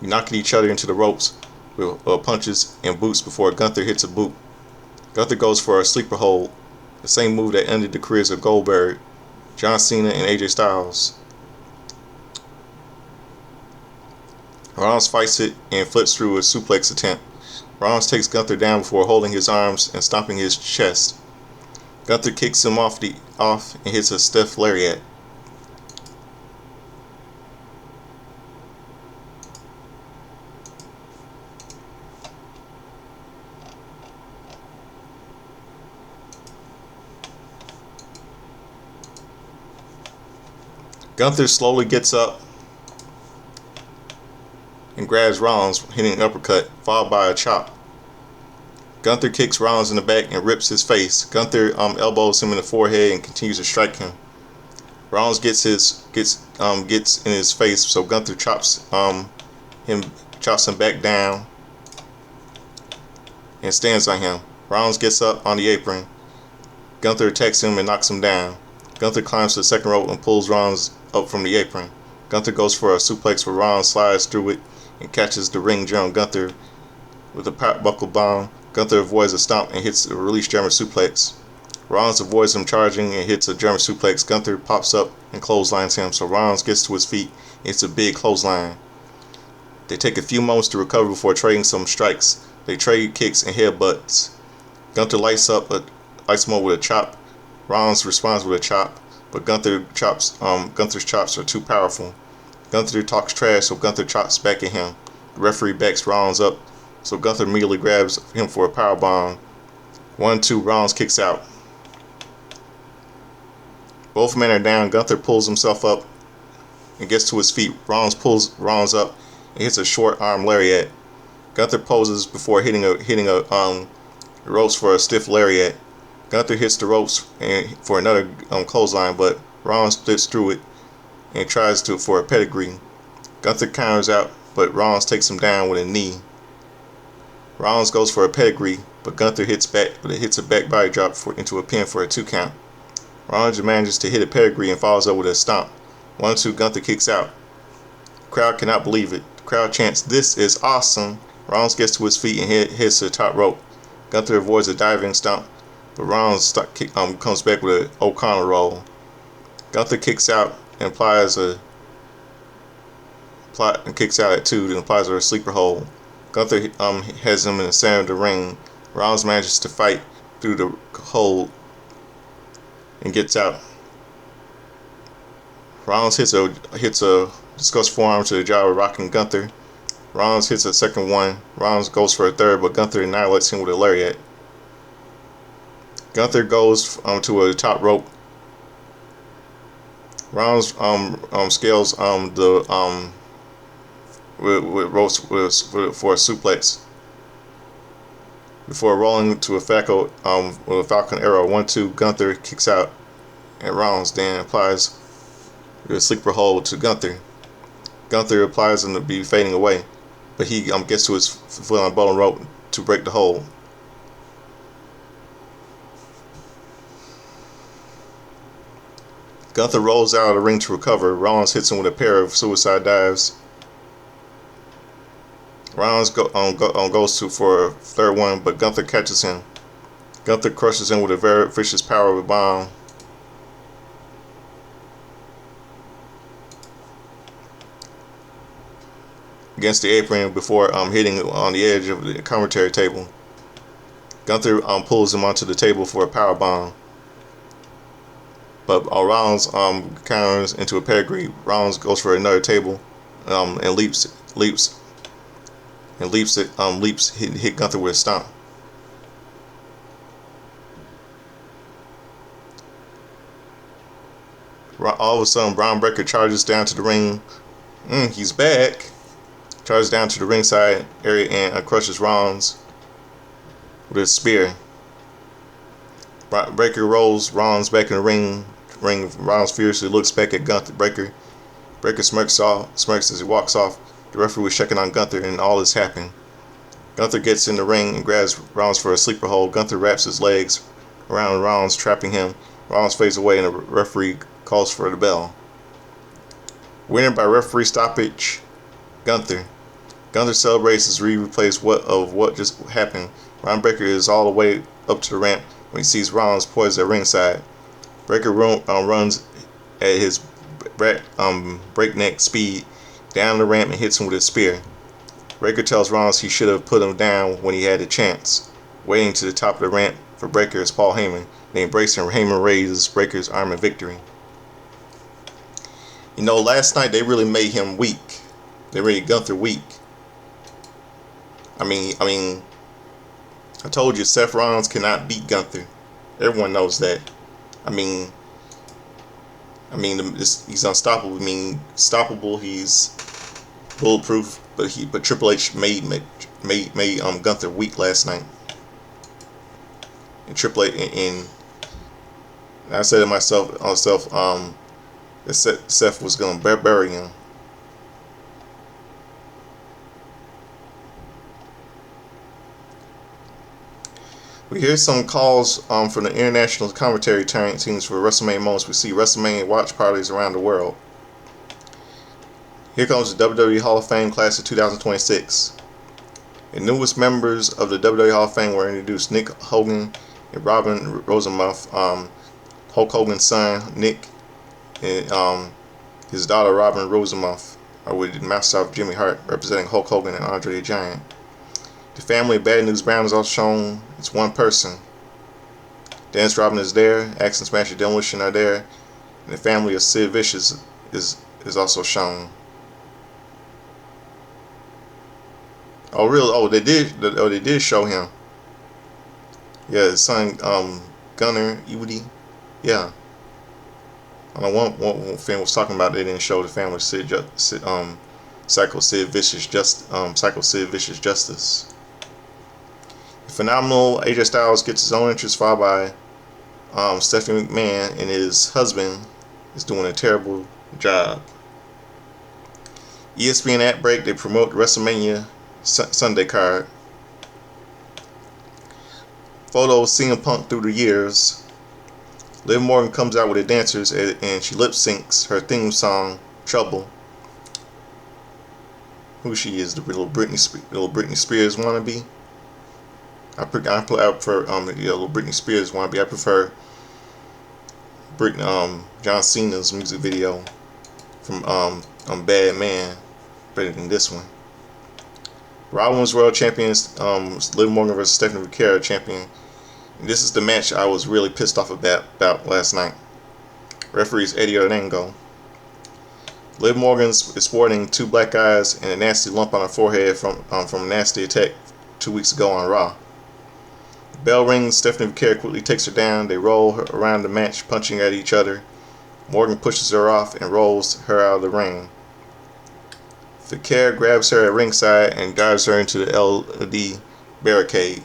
knocking each other into the ropes with punches and boots before Gunther hits a boot. Gunther goes for a sleeper hold, the same move that ended the careers of Goldberg, John Cena, and AJ Styles. Rollins fights it and flips through a suplex attempt. Rollins takes Gunther down before holding his arms and stomping his chest. Gunther kicks him off and hits a stiff lariat. Gunther slowly gets up and grabs Rollins, hitting an uppercut, followed by a chop. Gunther kicks Rollins in the back and rips his face. Gunther elbows him in the forehead and continues to strike him. Rollins gets in his face, so Gunther chops him back down and stands on him. Rollins gets up on the apron. Gunther attacks him and knocks him down. Gunther climbs to the second rope and pulls Rollins up from the apron. Gunther goes for a suplex where Rollins slides through it and catches the ring general Gunther with a pop buckle bomb. Gunther avoids a stomp and hits a release German suplex. Rollins avoids him charging and hits a German suplex. Gunther pops up and clotheslines him, so Rollins gets to his feet and hits a big clothesline. They take a few moments to recover before trading some strikes. They trade kicks and headbutts. Gunther lights him up with a chop. Rollins responds with a chop, but Gunther's chops are too powerful. Gunther talks trash, so Gunther chops back at him. The referee backs Rollins up, so Gunther immediately grabs him for a powerbomb. 1-2, Rollins kicks out. Both men are down. Gunther pulls himself up and gets to his feet. Rollins pulls Rollins up and hits a short arm lariat. Gunther poses before hitting a ropes for a stiff lariat. Gunther hits the ropes for another clothesline, but Rollins splits through it and tries for a pedigree. Gunther counters out, but Rollins takes him down with a knee. Rollins goes for a pedigree, but Gunther hits a back body drop into a pin for a 2 count. Rollins manages to hit a pedigree and follows up with a stomp. 1-2, Gunther kicks out. The crowd cannot believe it. The crowd chants, "This is awesome." Rollins gets to his feet and hits the top rope. Gunther avoids a diving stomp, but Rollins comes back with an O'Connor roll. Gunther kicks out and kicks out at 2 and applies a sleeper hold. Gunther has him in the center of the ring. Rollins manages to fight through the hold and gets out. Rollins hits a discus forearm to the jaw, rocking Gunther. Rollins hits a second one. Rollins goes for a third, but Gunther annihilates him with a lariat. Gunther goes to a top rope. Rollins scales with ropes for a suplex before rolling to a with a Falcon Arrow. 1-2, Gunther kicks out, and Rollins then applies a sleeper hold to Gunther. Gunther applies him to be fading away, but he gets to his foot on the bottom rope to break the hold. Gunther rolls out of the ring to recover. Rollins hits him with a pair of suicide dives. Rollins goes for a third one, but Gunther catches him. Gunther crushes him with a very vicious power of a bomb. Against the apron before hitting on the edge of the commentary table. Gunther pulls him onto the table for a power bomb. But Rollins counters into a pedigree. Rollins goes for another table and hit Gunther with a stomp. All of a sudden, Braun Breaker charges down to the ring. He's back. Charges down to the ringside area and crushes Rollins with a spear. Breaker rolls Rollins back in the ring, ring. Rollins furiously looks back at Gunther. Breaker smirks as he walks off. The referee was checking on Gunther, and all is happening. Gunther gets in the ring and grabs Rollins for a sleeper hold. Gunther wraps his legs around Rollins, trapping him. Rollins fades away, and the referee calls for the bell. Winner by referee stoppage, Gunther. Gunther celebrates as Reed replays what just happened. Ron Breaker is all the way up to the ramp when he sees Rollins poised at ringside. Breaker runs at his breakneck speed down the ramp and hits him with a spear. Breaker tells Rollins he should have put him down when he had a chance. Waiting to the top of the ramp for Breaker is Paul Heyman. They embrace him. Heyman raises Breaker's arm in victory. You know, last night they really made him weak. They made Gunther weak. I mean, I told you Seth Rollins cannot beat Gunther. Everyone knows that. He's unstoppable. He's bulletproof. But Triple H made Gunther weak last night. And Triple H and I said to myself, that Seth was gonna bury him. We hear some calls from the international commentary teams for WrestleMania moments. We see WrestleMania watch parties around the world. Here comes the WWE Hall of Fame class of 2026. The newest members of the WWE Hall of Fame were introduced: Nick Hogan and Robin Rosenmuth, Hulk Hogan's son Nick, and his daughter Robin Rosenmuth are with Master of Jimmy Hart, representing Hulk Hogan and Andre the Giant. The family of Bad News Brown is also shown. It's one person. Dennis Rodman is there. Axe and Smash and Demolition are there, and the family of Sid Vicious is also shown. Oh really? Oh, they did show him. Yeah, his son Gunner Ewdy. Yeah. I know one fan was talking about they didn't show the family Psycho Sid Vicious Justice. The phenomenal AJ Styles gets his own entrance followed by Stephanie McMahon, and his husband is doing a terrible job. ESPN at break, they promote the WrestleMania Sunday card. Photos CM Punk through the years. Liv Morgan comes out with the dancers and she lip syncs her theme song "Trouble." Who she is? The little Britney Spears wannabe. I prefer little Britney Spears wannabe. I prefer John Cena's music video from Bad Man better than this one. Raw Women's World Champions, Liv Morgan versus Stephanie McMahon champion. And this is the match I was really pissed off about last night. Referees Eddie Ordango. Liv Morgan is sporting two black eyes and a nasty lump on her forehead from a nasty attack 2 weeks ago on Raw. The bell rings. Stephanie McMahon quickly takes her down. They roll her around the match, punching at each other. Morgan pushes her off and rolls her out of the ring. Fekir grabs her at ringside and dives her into the LED barricade.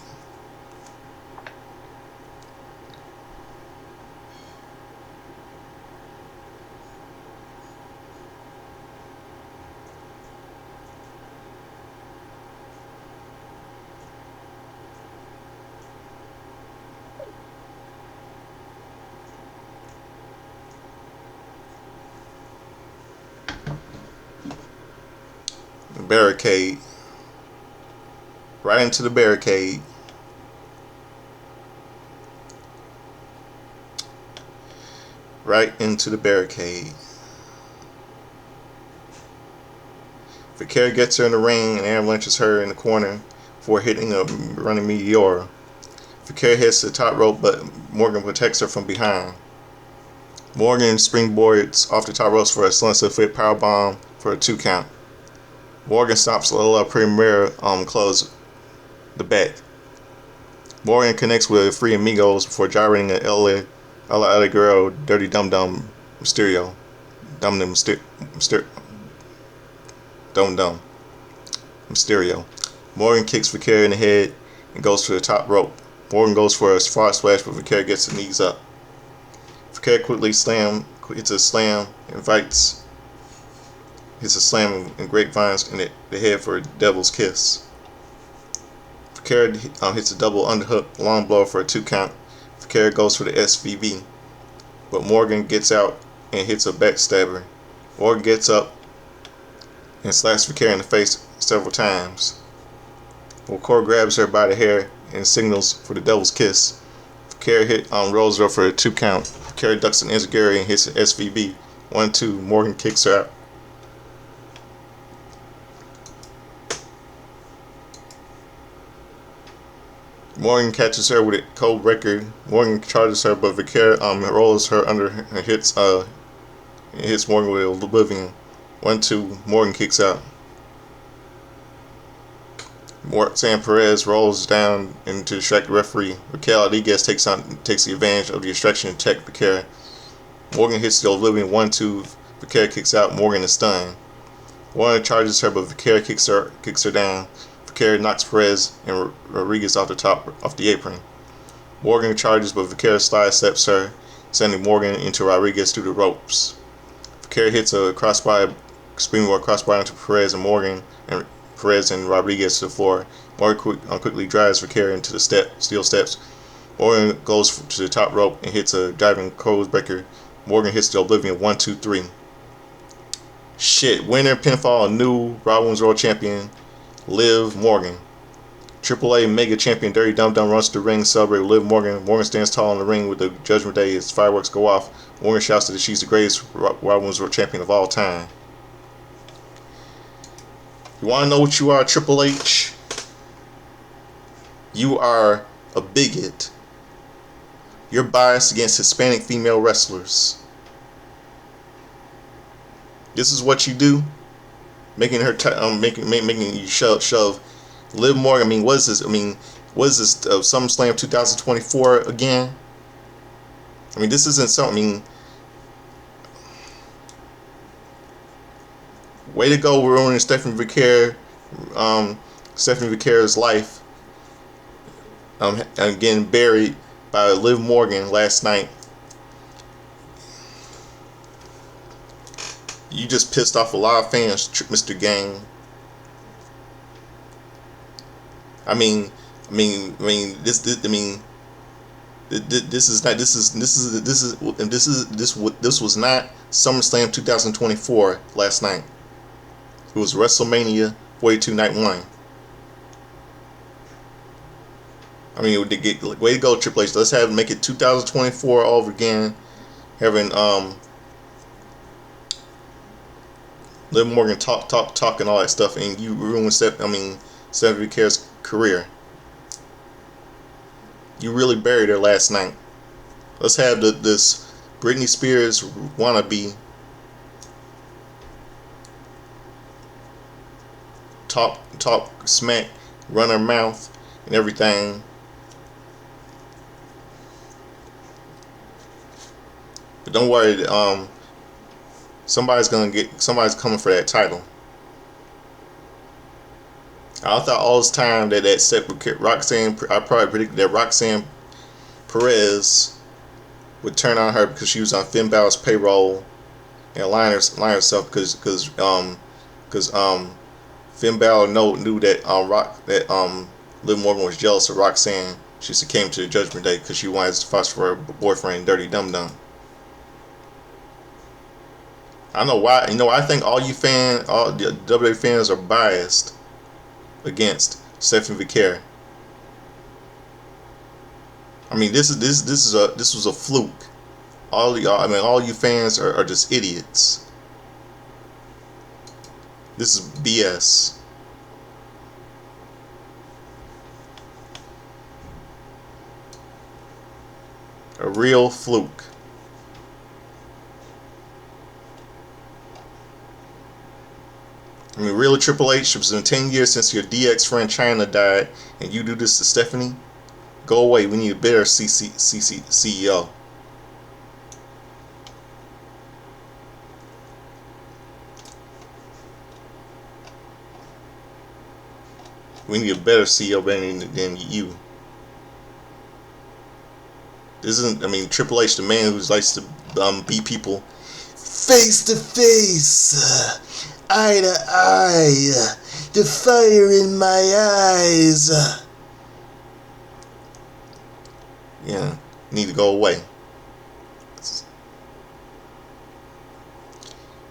Barricade. Right into the barricade. Right into the barricade. Fekir gets her in the ring and avalanches her in the corner before hitting a running meteor. Fekir hits the top rope, but Morgan protects her from behind. Morgan springboards off the top ropes for a sunset flip powerbomb for a 2 count. Morgan stops Lola Premier close the back. Morgan connects with Free Amigos before gyrating an LA Girl Dirty Dum Dum Mysterio. Dum Dum Mysterio. Morgan kicks Fekir in the head and goes to the top rope. Morgan goes for a frog splash, but Fekir gets the knees up. Vaquer quickly hits a slam, hits a slam and grapevines in the head for a devil's kiss. Vaquer hits a double underhook long blow for a 2 count. Vaquer goes for the SVB, but Morgan gets out and hits a backstabber. Morgan gets up and slaps Vaquer in the face several times. Vaquer grabs her by the hair and signals for the devil's kiss. Vaquer rolls her for a 2 count. Vaquer ducks an enziguri and hits an SVB. 1-2. Morgan kicks her out. Morgan catches her with a cold breaker. Morgan charges her, but Vaquer rolls her under and hits Morgan with Oblivion. 1-2. Morgan kicks out. Sam Perez rolls down into distract the referee. Raquel Rodriguez takes the advantage of the distraction and attack Vaquer. Morgan hits the Oblivion 1-2. Vaquer kicks out. Morgan is stunned. Morgan charges her, but Vaquer kicks her down. Vaquer knocks Perez and Rodriguez off the apron. Morgan charges, but Vaquer sidesteps her, sending Morgan into Rodriguez through the ropes. Vaquer hits a springboard crossbody into Perez and Rodriguez to the floor. Morgan quickly drives Vaquer into the steel steps. Morgan goes to the top rope and hits a diving codebreaker. Morgan hits the Oblivion 1-2-3. Shit, winner pinfall, new Raw Women's World Champion, Liv Morgan. AAA Mega Champion Dirty Dum Dum runs to the ring, celebrate with Liv Morgan. Morgan stands tall in the ring with the Judgment Day as fireworks go off. Morgan shouts that she's the greatest Raw Women's World Champion of all time. You want to know what you are, Triple H? You are a bigot. You're biased against Hispanic female wrestlers. This is what you do, making her making you shove Liv Morgan. I mean, what is this? SummerSlam 2024 again? I mean, this isn't something. Way to go, we're ruining Stephanie Vaquer's life. And getting buried by Liv Morgan last night. You just pissed off a lot of fans, Mr. Gang. This was not SummerSlam 2024 last night. It was WrestleMania 42 Night 1. I mean, way to go, Triple H. Let's make it 2024 all over again. Having Liv Morgan talk and all that stuff, and you ruined Stephanie Vaquer's career. You really buried her last night. Let's have this Britney Spears wannabe talk smack, run her mouth and everything. But don't worry, somebody's coming for that title. I thought all this time that I probably predicted that Roxanne Perez would turn on her because she was on Finn Balor's payroll and line herself because Finn Balor knew that Liv Morgan was jealous of Roxanne. She came to the Judgment Day because she wanted to fight for her boyfriend Dirty Dum Dum. I know why. I think all the WWE fans are biased against Stephanie Vaquer. I mean, this was a fluke. All you fans are just idiots. This is BS. A real fluke. I mean, really, Triple H, it's been 10 years since your DX friend China died, and you do this to Stephanie? Go away. We need a better CEO. We need a better CEO than you. This isn't. I mean, Triple H, the man who likes to beat people face to face, eye to eye, the fire in my eyes. Yeah, need to go away.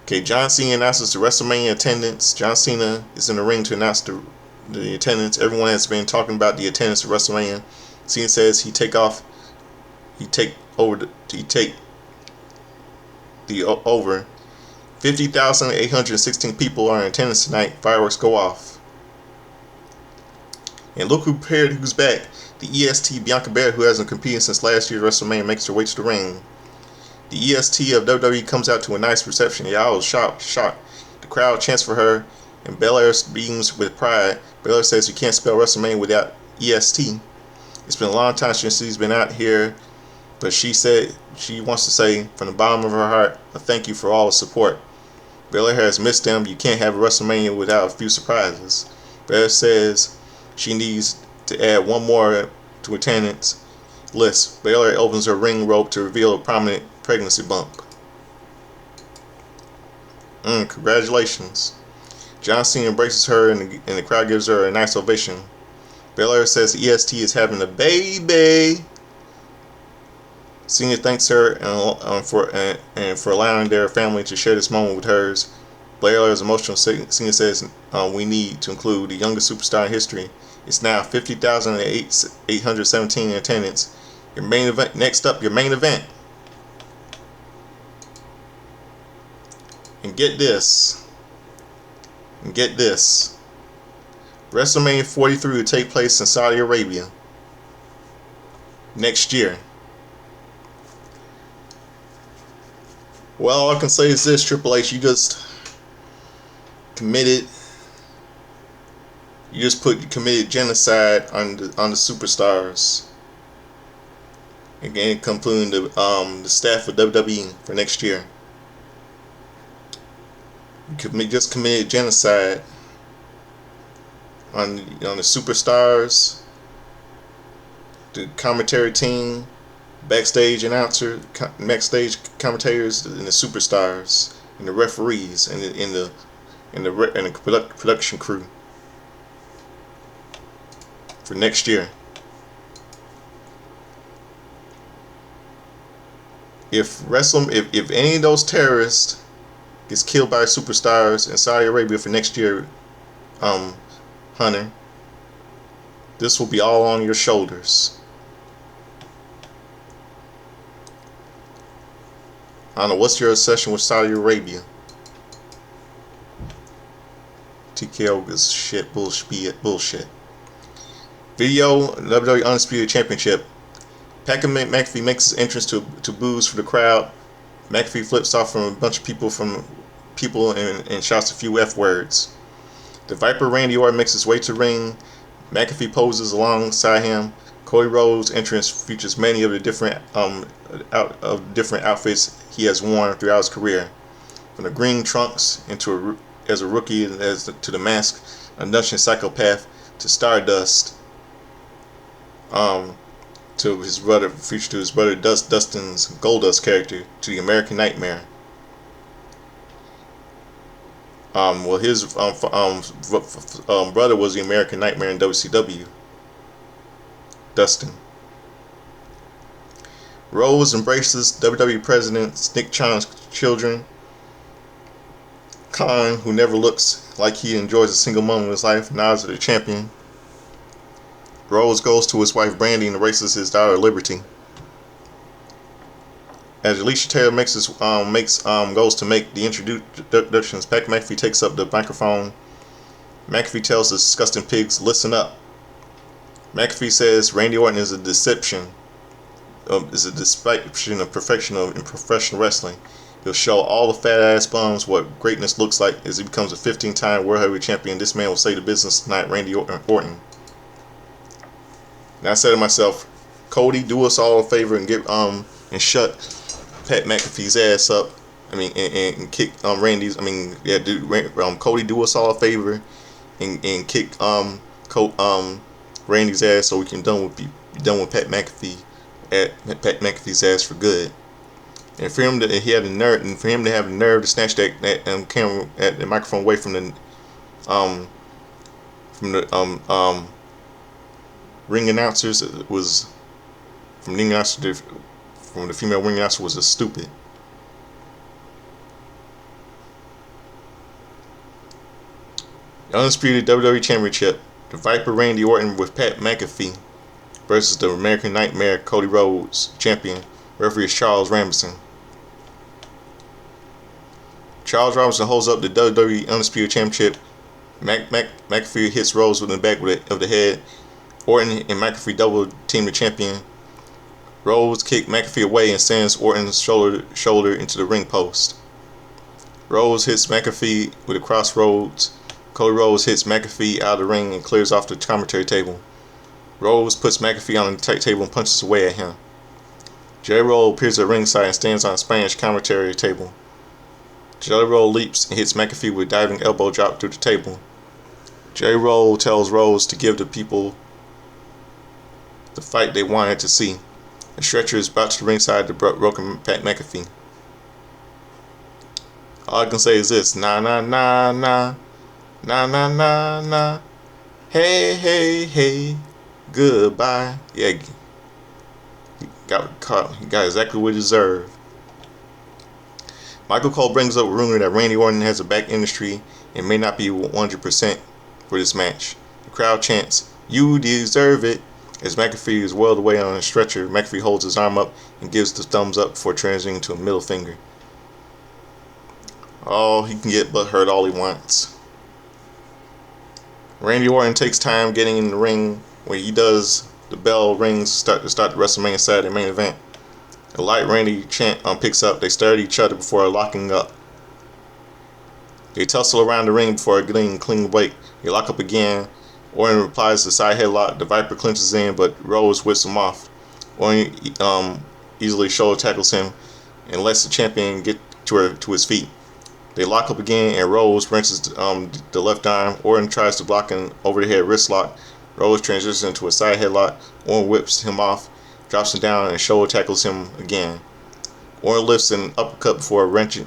Okay, John Cena announces the WrestleMania attendance. John Cena is in the ring to announce the attendance. Everyone has been talking about the attendance of WrestleMania. Cena says he take over over 50,816 people are in attendance tonight. Fireworks go off. And look who's back. The EST Bianca Belair, who hasn't competed since last year's WrestleMania, makes her way to the ring. The EST of WWE comes out to a nice reception. Yeah, I was shocked. The crowd chants for her, and Belair beams with pride. Belair says you can't spell WrestleMania without EST. It's been a long time since she's been out here, but she said she wants to say from the bottom of her heart a thank you for all the support. Belair has missed them. You can't have a WrestleMania without a few surprises. Belair says she needs to add one more to attendance list. Belair opens her ring rope to reveal a prominent pregnancy bump. Congratulations. John Cena embraces her and the crowd gives her a nice ovation. Belair says the EST is having a baby. Cena thanks her for allowing their family to share this moment with hers. Belair is emotional. Cena says we need to include the youngest superstar in history. It's now 50,817 in attendance. Your main event. Next up, your main event. And get this. WrestleMania 43 will take place in Saudi Arabia next year. Well, all I can say is this, Triple H, you just committed genocide on the superstars. Again, including the staff of WWE for next year. You just committed genocide on the superstars, the commentary team, backstage announcer, backstage commentators, and the superstars, and the referees, and the production crew for next year. If any of those terrorists gets killed by superstars in Saudi Arabia for next year, Hunter, this will be all on your shoulders. I don't know, what's your obsession with Saudi Arabia? TKO is shit, bullshit. Video, WWE Undisputed Championship. Pat McAfee makes his entrance to boos for the crowd. McAfee flips off from a bunch of people and shouts a few F words. The Viper Randy Orton makes his way to the ring. McAfee poses alongside him. Cody Rhodes' entrance features many of the different outfits he has worn throughout his career, from the green trunks as a rookie to the mask, a Russian psychopath, to Stardust, to his brother Dustin's Goldust character, to the American Nightmare. Well, his brother was the American Nightmare in WCW. Dustin. Rose embraces WWE President Nick Khan's children. Khan, who never looks like he enjoys a single moment of his life, nods at the champion. Rose goes to his wife Brandy and embraces his daughter Liberty. As Alicia Taylor goes to make the introductions, Pat McAfee takes up the microphone. McAfee tells the disgusting pigs, "Listen up." McAfee says Randy Orton is a deception of professional wrestling. He'll show all the fat ass bums what greatness looks like as he becomes a 15-time World Heavyweight Champion. This man will say the business tonight, Randy Orton. And I said to myself, Cody, do us all a favor and shut Pat McAfee's ass up. I mean, and kick Randy's. I mean, yeah, Cody, do us all a favor and kick Randy's ass so we can be done with Pat McAfee at Pat McAfee's ass for good. And for him to have the nerve to snatch that camera, the microphone away from the from the ring announcers, was from the announcer from the female ring announcer, was just stupid. The undisputed WWE Championship, the Viper Randy Orton with Pat McAfee versus the American Nightmare Cody Rhodes, champion. Referee is Charles Robinson. Charles Robinson holds up the WWE Undisputed Championship. McAfee hits Rhodes with the back of the head. Orton and McAfee double team the champion. Rhodes kicked McAfee away and sends Orton's shoulder into the ring post. Rhodes hits McAfee with a crossroads. Cody Rhodes hits McAfee out of the ring and clears off the commentary table. Rhodes puts McAfee on the table and punches away at him. Jerry Roll appears at ringside and stands on a Spanish commentary table. Jerry Roll leaps and hits McAfee with a diving elbow drop through the table. Jerry Roll tells Rhodes to give the people the fight they wanted to see. A stretcher is brought to the ringside to broken Pat McAfee. All I can say is this: nah nah nah nah, nah nah nah nah, hey hey hey, goodbye. Yeah, he got caught. He got exactly what he deserved. Michael Cole brings up a rumor that Randy Orton has a back injury and may not be 100% for this match. The crowd chants, "You deserve it," as McAfee is whirled away on a stretcher. McAfee holds his arm up and gives the thumbs up before transitioning to a middle finger. Oh, he can get butt hurt all he wants. Randy Orton takes time getting in the ring. When he does, the bell rings to start the WrestleMania Saturday main event. A light Randy chant picks up. They stare at each other before locking up. They tussle around the ring before getting a clean break. They lock up again. Orton replies to the side headlock. The Viper clinches in, but Rhodes whips him off. Orton easily shoulder tackles him and lets the champion get to his feet. They lock up again, and Rhodes wrenches the left arm. Orton tries to block an over-the-head wrist lock. Rhodes transitions into a side headlock. Orton whips him off, drops him down, and shoulder tackles him again. Orton lifts an uppercut before wrenching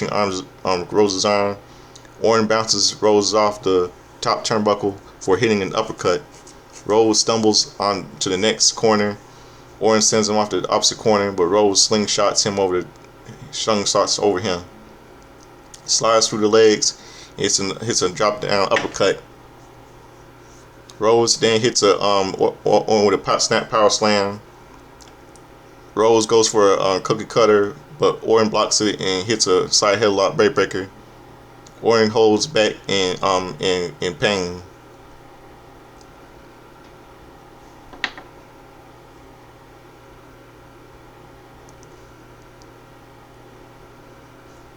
arms Rhodes' arm. Orton bounces Rhodes off the top turnbuckle before hitting an uppercut. Rhodes stumbles on to the next corner. Orton sends him off to the opposite corner, but Rhodes slingshots over him. Slides through the legs, hits a drop down uppercut. Rhodes then hits Orton with a snap power slam. Rhodes goes for a cookie cutter, but Orton blocks it and hits a side headlock breakbreaker. Orton holds back in pain.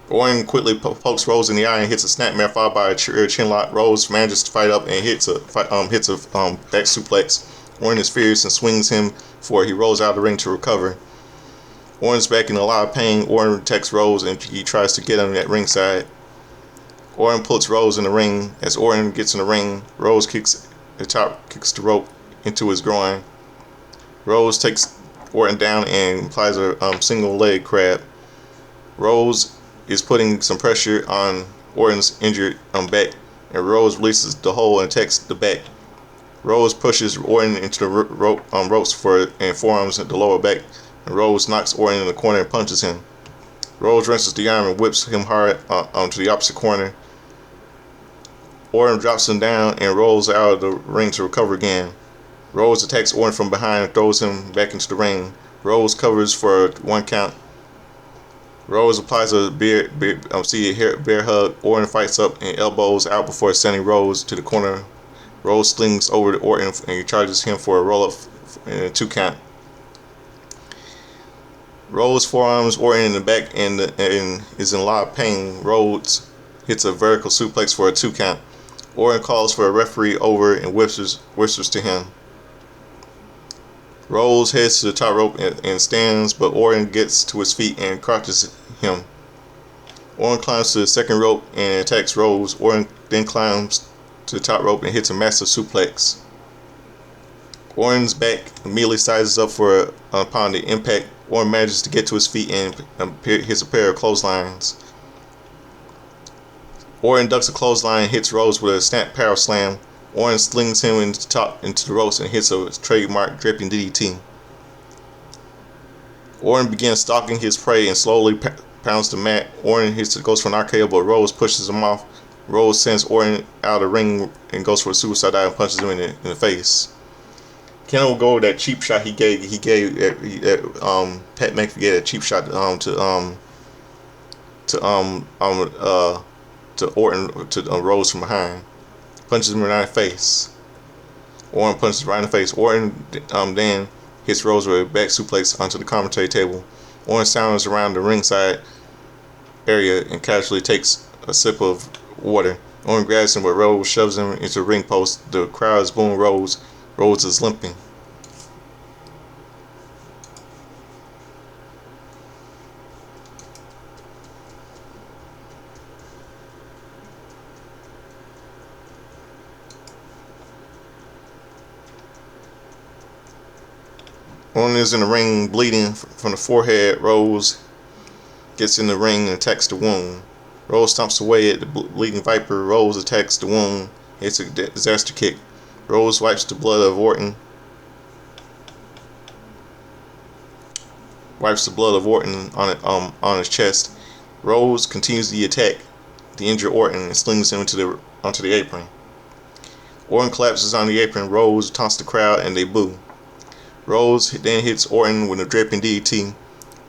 Orton quickly pokes Rhodes in the eye and hits a snapmare followed by a chin lock. Rhodes manages to fight up and hits a back suplex. Orton is fierce and swings him before he rolls out of the ring to recover. Orton's back in a lot of pain. Orton attacks Rhodes and he tries to get him at ringside. Orton puts Rhodes in the ring. As Orton gets in the ring, Rhodes kicks the rope into his groin. Rhodes takes Orton down and applies a single leg crab. Rhodes is putting some pressure on Orton's injured back, and Rhodes releases the hold and attacks the back. Rhodes pushes Orton into the ropes and forearms at the lower back, and Rhodes knocks Orton in the corner and punches him. Rhodes wrenches the arm and whips him hard to the opposite corner. Orton drops him down and rolls out of the ring to recover again. Rhodes attacks Orton from behind and throws him back into the ring. Rhodes covers for 1 count. Rhodes applies a bear hug. Orton fights up and elbows out before sending Rhodes to the corner. Rhodes slings over to Orton and he charges him for a roll-up and a 2 count. Rhodes forearms Orton in the back and is in a lot of pain. Rhodes hits a vertical suplex for a 2 count. Orton calls for a referee over and whispers to him. Rhodes heads to the top rope and stands, but Orton gets to his feet and crouches him. Orton climbs to the second rope and attacks Rhodes. Orton then climbs to the top rope and hits a massive suplex. Orton's back immediately sizes up for upon the impact. Orton manages to get to his feet and hits a pair of clotheslines. Orton ducks a clothesline and hits Rose with a snap power slam. Orton slings him into the ropes and hits a trademark dripping DDT. Orton begins stalking his prey and slowly pounds the mat. Orton goes for an RKO, but Rose pushes him off. Rose sends Orton out of the ring and goes for a suicide dive and punches him in the face. Ken will go with that cheap shot he gave Pat McAfee gave a cheap shot to Orton to Rose from behind. Punches him right in the face. Orton punches right in the face. Orton then hits Rose with a back suplex onto the commentary table. Orton sounds around the ringside area and casually takes a sip of water. Orton grabs him, but Rose shoves him into the ring post. The crowd is booing Rose. Rose is limping. Orton is in the ring bleeding from the forehead. Rose gets in the ring and attacks the wound. Rose stomps away at the bleeding Viper. Rose attacks the wound. Hits a disaster kick. Rose wipes the blood of Orton. On his chest. Rose continues the attack, the injured Orton, and slings him onto the apron. Orton collapses on the apron. Rose taunts the crowd and they boo. Rose then hits Orton with a dripping DDT.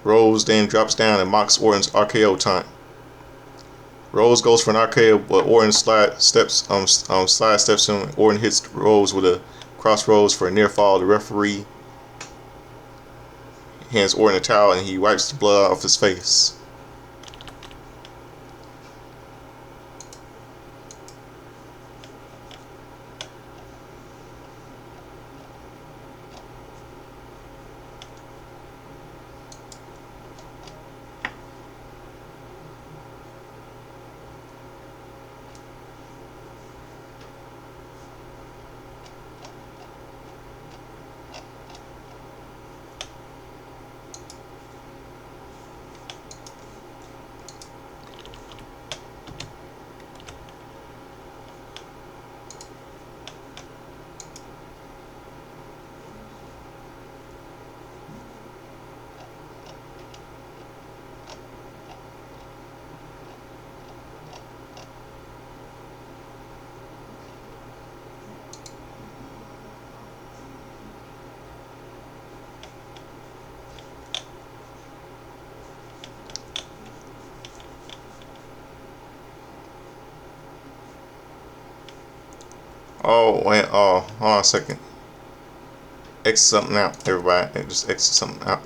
Rose then drops down and mocks Orton's RKO taunt. Rose goes for an RKO, but Orton sidesteps him. Orton hits Rose with a crossroads for a near fall. The referee hands Orton a towel and he wipes the blood off his face. Oh, wait, hold on a second. Exit something out, everybody. Just exit something out.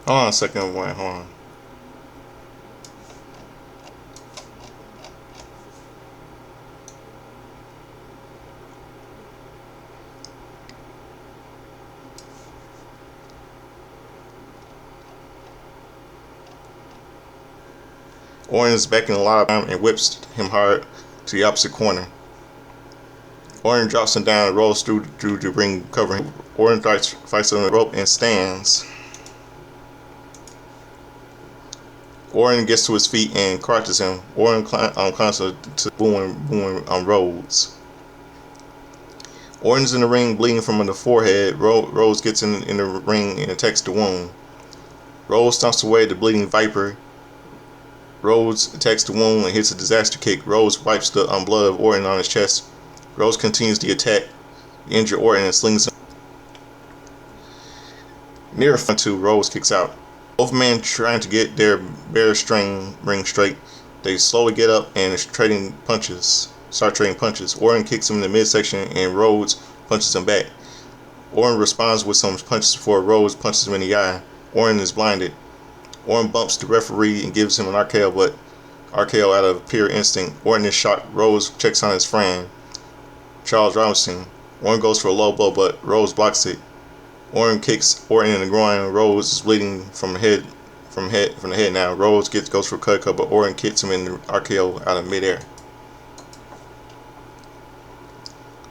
Hold on a second, wait, hold on. Orton is back in a lot of time and whips him hard to the opposite corner. Orton drops him down and rolls through the ring, covering. Orton fights on the rope and stands. Orton gets to his feet and crushes him. Orton climbs to booing Rhodes. Orton's in the ring bleeding from the forehead. Rhodes gets in the ring and attacks the wound. Rhodes stomps away the bleeding Viper. Rhodes attacks the wound and hits a disaster kick. Rhodes wipes the blood of Orton on his chest. Rhodes continues the attack. The injured Orton and slings him. Near front two, Rhodes kicks out. Both men trying to get their bare string ring straight. They slowly get up and start trading punches. Orton kicks him in the midsection and Rhodes punches him back. Orton responds with some punches before Rhodes punches him in the eye. Orton is blinded. Orton bumps the referee and gives him an RKO, but RKO out of pure instinct. Orton is shocked. Rhodes checks on his friend, Charles Robinson. Orton goes for a low blow, but Rhodes blocks it. Orton kicks Orton in the groin. Rhodes is bleeding from the head now. Rhodes goes for a cut, but Orton kicks him in the RKO out of midair.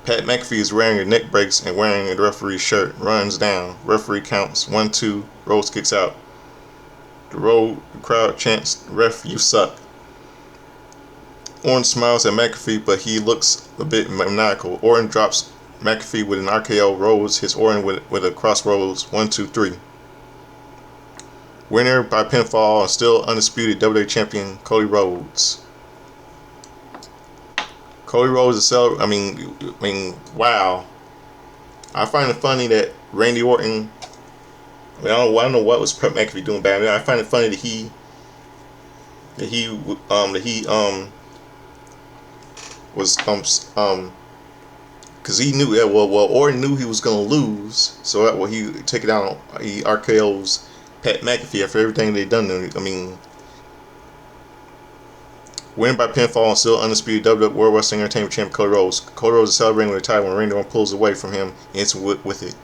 Pat McAfee is wearing a neck brace and wearing a referee's shirt. Runs down. Referee counts 1-2. Rhodes kicks out. The crowd chants, "Ref, you suck." Orton smiles at McAfee, but he looks a bit maniacal. Orton drops McAfee with an RKO. Rhodes hits Orton with a crossroads 1-2-3. Winner by pinfall and still undisputed WWE Champion Cody Rhodes. Cody Rhodes is wow. I find it funny that Randy Orton. I don't know what was Pat McAfee doing bad. I find it funny that he was because he knew that Orton knew he was gonna lose, so that he take it out. He RKO's Pat McAfee after everything they done. Winning by pinfall and still undisputed WWE World Wrestling Entertainment Champion Cody Rhodes. Cody Rhodes is celebrating with a title when Randy Orton pulls away from him and hits him with it.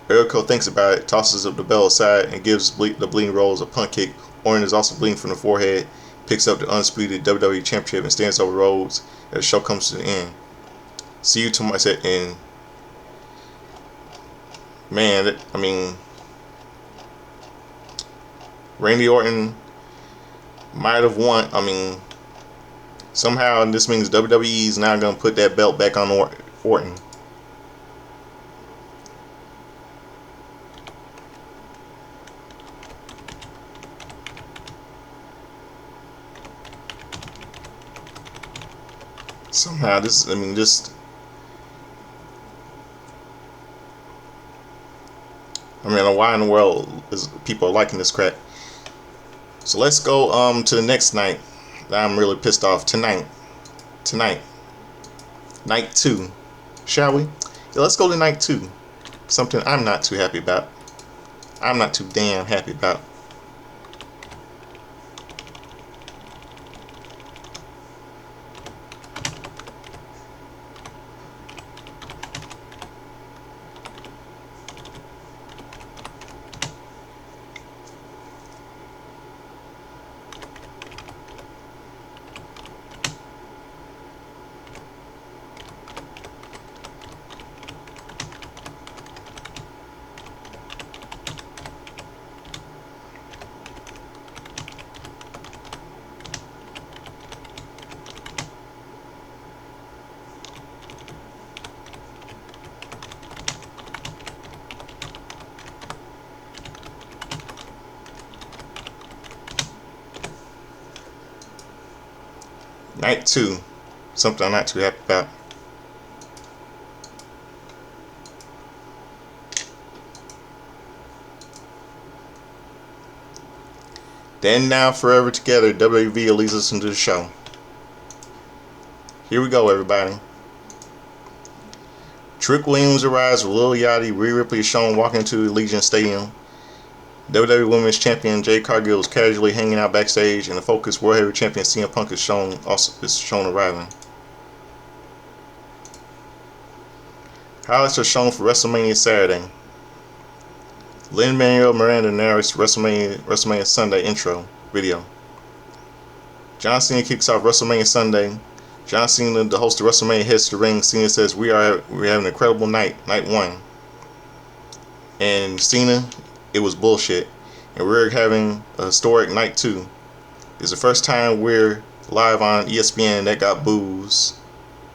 Jericho thinks about it, tosses up the belt aside, and gives the bleeding Rhodes a punt kick. Orton is also bleeding from the forehead, picks up the undisputed WWE Championship and stands over Rhodes as the show comes to the end. See you tomorrow. And man, Randy Orton might have won. Somehow this means WWE is now going to put that belt back on Orton. Somehow this, why in the world is people liking this crap? So let's go to the next night. I'm really pissed off. Tonight, night 2, shall we? Yeah, let's go to night 2. Something I'm not too happy about. I'm not too damn happy about. Night 2, something I'm not too happy about. Then now forever together, WWE leads us into the show. Here we go, everybody. Trick Williams arrives with Lil Yachty. Rhea Ripley is shown walking into Allegiant Stadium. WWE Women's Champion Jade Cargill is casually hanging out backstage, and the Focus World Heavyweight Champion CM Punk is shown arriving. Highlights are shown for WrestleMania Saturday. Lin-Manuel Miranda narrates WrestleMania Sunday intro video. John Cena kicks off WrestleMania Sunday. John Cena, the host of WrestleMania, heads to the ring. Cena says, we're having an incredible night 1. And Cena, it was bullshit. And we're having a historic night 2. It's the first time we're live on ESPN that got boos.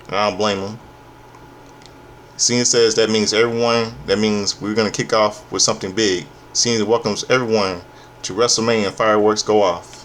And I don't blame him. Cena says that means we're going to kick off with something big. Cena welcomes everyone to WrestleMania and fireworks go off.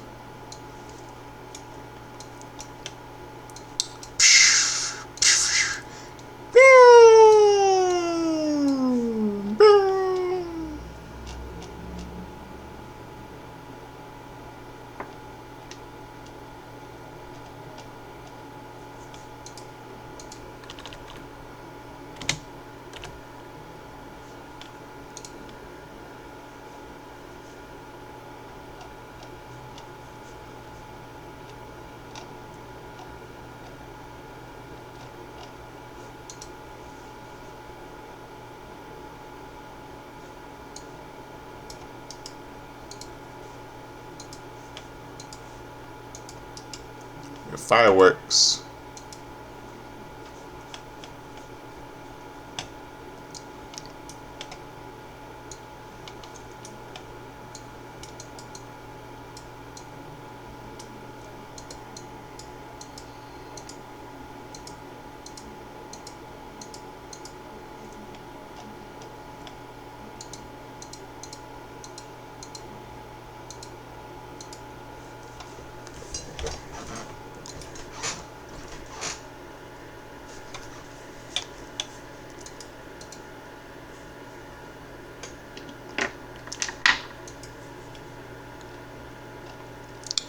Fireworks.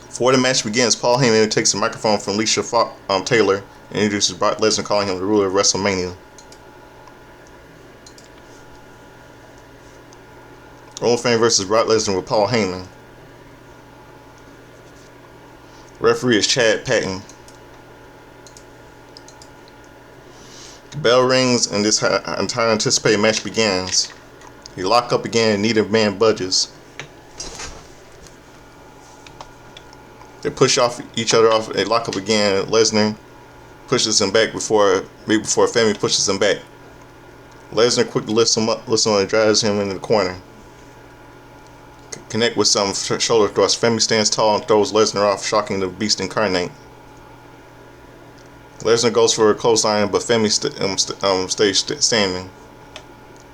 Before the match begins, Paul Heyman takes the microphone from Alicia Taylor and introduces Brock Lesnar, calling him the ruler of WrestleMania. Roman Reigns versus Brock Lesnar with Paul Heyman. Referee is Chad Patton. The bell rings and this entire anticipated match begins. They lock up again and neither man budges. They push off each other off. They lock up again. Lesnar pushes him back before Femi pushes him back. Lesnar quickly lifts him up, and drives him into the corner. Connect with some shoulder thrusts. Femi stands tall and throws Lesnar off, shocking the Beast incarnate. Lesnar goes for a clothesline, but Femi stays standing.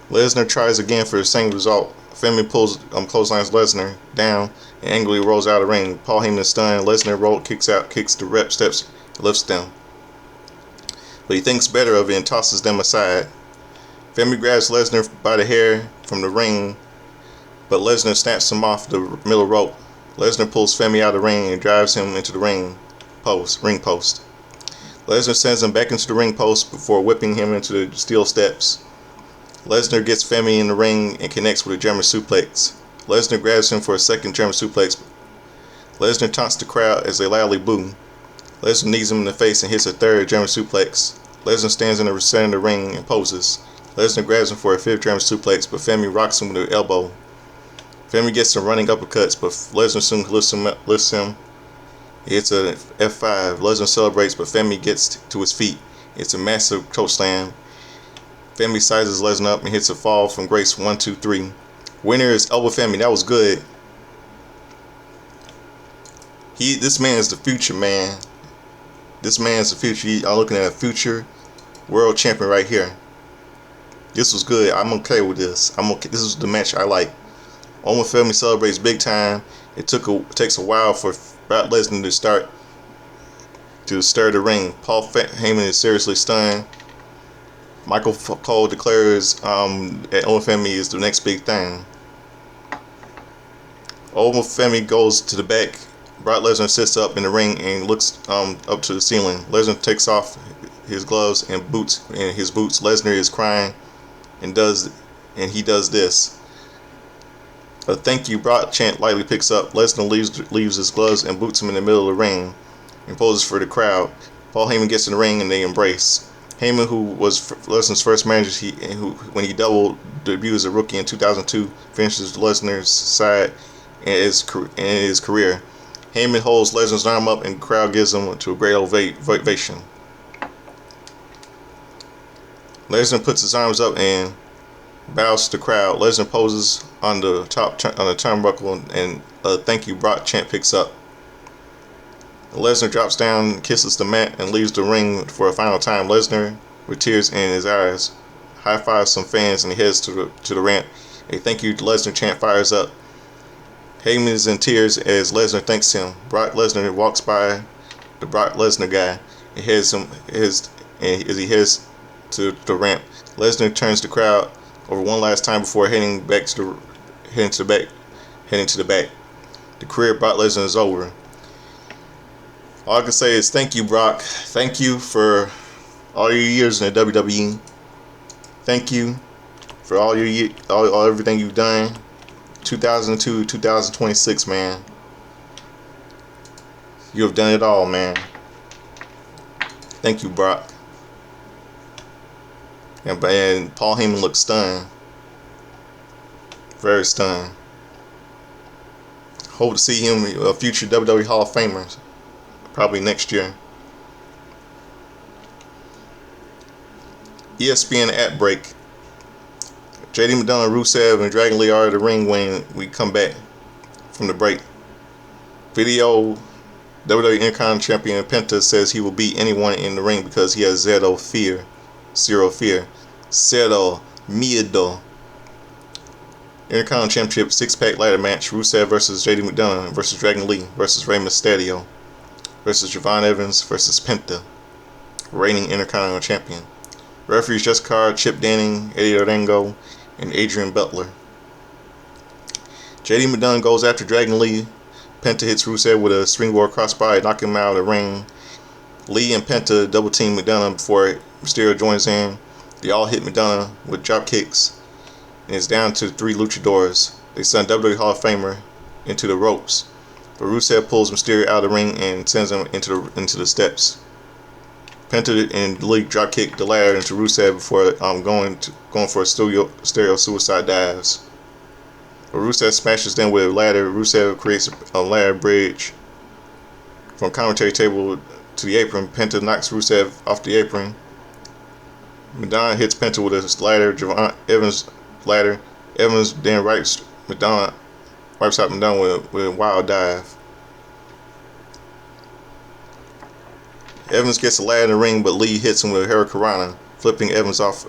Lesnar tries again for the same result. Femi clotheslines Lesnar down and angrily rolls out of the ring. Paul Heyman is stunned. Lesnar kicks the rep steps, lifts them. But he thinks better of it and tosses them aside. Femi grabs Lesnar by the hair from the ring, but Lesnar snaps him off the middle rope. Lesnar pulls Femi out of the ring and drives him into the ring post. Lesnar sends him back into the ring post before whipping him into the steel steps. Lesnar gets Femi in the ring and connects with a German suplex. Lesnar grabs him for a second German suplex. Lesnar taunts the crowd as they loudly boo. Lesnar knees him in the face and hits a third German suplex. Lesnar stands in the center of the ring and poses. Lesnar grabs him for a fifth German suplex, but Femi rocks him with an elbow. Femi gets some running uppercuts, but Lesnar soon lifts him. He hits a F5. Lesnar celebrates, but Femi gets to his feet. It's a massive choke slam. Femi sizes Lesnar up and hits a fall from grace. 1, 2, 3. Winner is Elbow Femi. That was good. This man is the future, man. This man is the future. I'm looking at a future world champion right here. This was good. I'm okay with this. This is the match I like. Elbow Femi celebrates big time. It takes a while for Brock Lesnar to stir the ring. Paul Heyman is seriously stunned. Michael Cole declares that Elbow Femi is the next big thing. Elbow Femi goes to the back. Brock Lesnar sits up in the ring and looks up to the ceiling. Lesnar takes off his gloves and his boots. Lesnar is crying and he does this. A thank you Brock chant lightly picks up. Lesnar leaves his gloves and boots him in the middle of the ring and poses for the crowd. Paul Heyman gets in the ring and they embrace. Heyman, who was Lesnar's first manager, when he debuted as a rookie in 2002, finishes Lesnar's side in his career. Heyman holds Lesnar's arm up and the crowd gives him to a great ovation. Lesnar puts his arms up and bows to the crowd. Lesnar poses on the turnbuckle and a thank you Brock chant picks up. Lesnar drops down, kisses the mat, and leaves the ring for a final time. Lesnar, with tears in his eyes, high-fives some fans and he heads to the Rant. A thank you Lesnar chant fires up Heyman is in tears as Lesnar thanks him. Brock Lesnar walks by the Brock Lesnar guy and as he heads to the ramp. Lesnar turns the crowd over one last time before heading to the back. The career of Brock Lesnar is over. All I can say is thank you, Brock. Thank you for all your years in the WWE. Thank you for all everything you've done. 2002, 2026, man. You have done it all, man. Thank you, Brock. And Paul Heyman looks stunned. Very stunned. Hope to see him a future WWE Hall of Famer. Probably next year. ESPN at break. JD McDonough, Rusev, and Dragon Lee are at the ring when we come back from the break. Video. WWE Intercontinental Champion Penta says he will beat anyone in the ring because he has zero fear. Zero miedo. Intercontinental Championship 6-pack ladder match. Rusev versus JD McDonough versus Dragon Lee versus Rey Mysterio versus Javon Evans versus Penta, reigning Intercontinental Champion. Referees Jessica Carr, Chip Denning, Eddie Orengo, and Adrian Butler. JD McDonough goes after Dragon Lee. Penta hits Rusev with a springboard crossbody, knocking him out of the ring. Lee and Penta double team McDonough before Mysterio joins in. They all hit McDonough with drop kicks, and it's down to 3 luchadors. They send WWE Hall of Famer into the ropes, but Rusev pulls Mysterio out of the ring and sends him into the steps. Penta and Lee drop kick the ladder into Rusev before going for a stereo suicide dives. But Rusev smashes them with a ladder. Rusev creates a ladder bridge from commentary table to the apron. Penta knocks Rusev off the apron. Madonna hits Penta with a ladder. Javon Evans ladder. Evans then wipes out Madonna with a wild dive. Evans gets a ladder in the ring, but Lee hits him with a Hurricanrana, flipping Evans off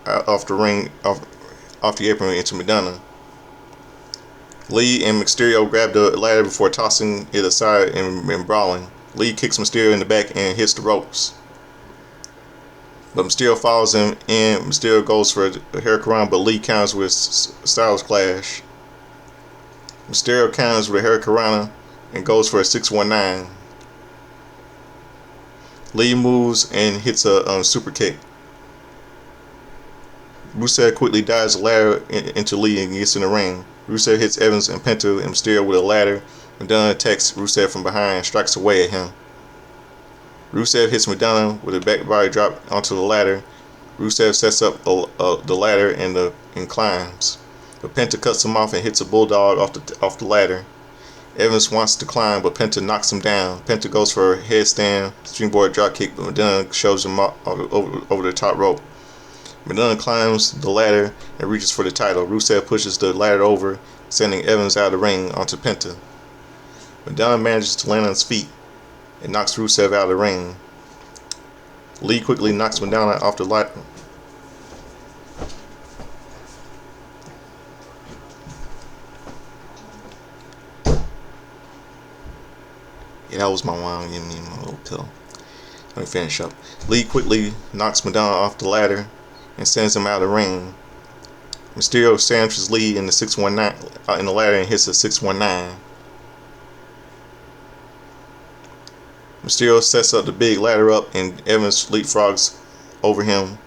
the apron into Madonna. Lee and Mysterio grab the ladder before tossing it aside and brawling. Lee kicks Mysterio in the back and hits the ropes, but Mysterio follows him and Mysterio goes for a Hurricanrana, but Lee counters with Styles Clash. Mysterio counters with a Hurricanrana and goes for a 619. Lee moves and hits a super kick. Rusev quickly dives the ladder into Lee and gets in the ring. Rusev hits Evans and Penta and Mysterio with a ladder. Madonna attacks Rusev from behind and strikes away at him. Rusev hits Madonna with a back body drop onto the ladder. Rusev sets up the ladder and climbs, but Penta cuts him off and hits a bulldog off the ladder. Evans wants to climb, but Penta knocks him down. Penta goes for a headstand springboard drop kick, but Madonna shoves him over the top rope. Madonna climbs the ladder and reaches for the title. Rusev pushes the ladder over, sending Evans out of the ring onto Penta. Madonna manages to land on his feet and knocks Rusev out of the ring. Lee quickly knocks Madonna off the ladder. Yeah, that was my wine. Give me my little pill. Let me finish up. Lee quickly knocks Madonna off the ladder and sends him out of the ring. Mysterio sandwiches Lee in the 619 in the ladder and hits a 619. Mysterio sets up the big ladder up and Evans leapfrogs over him.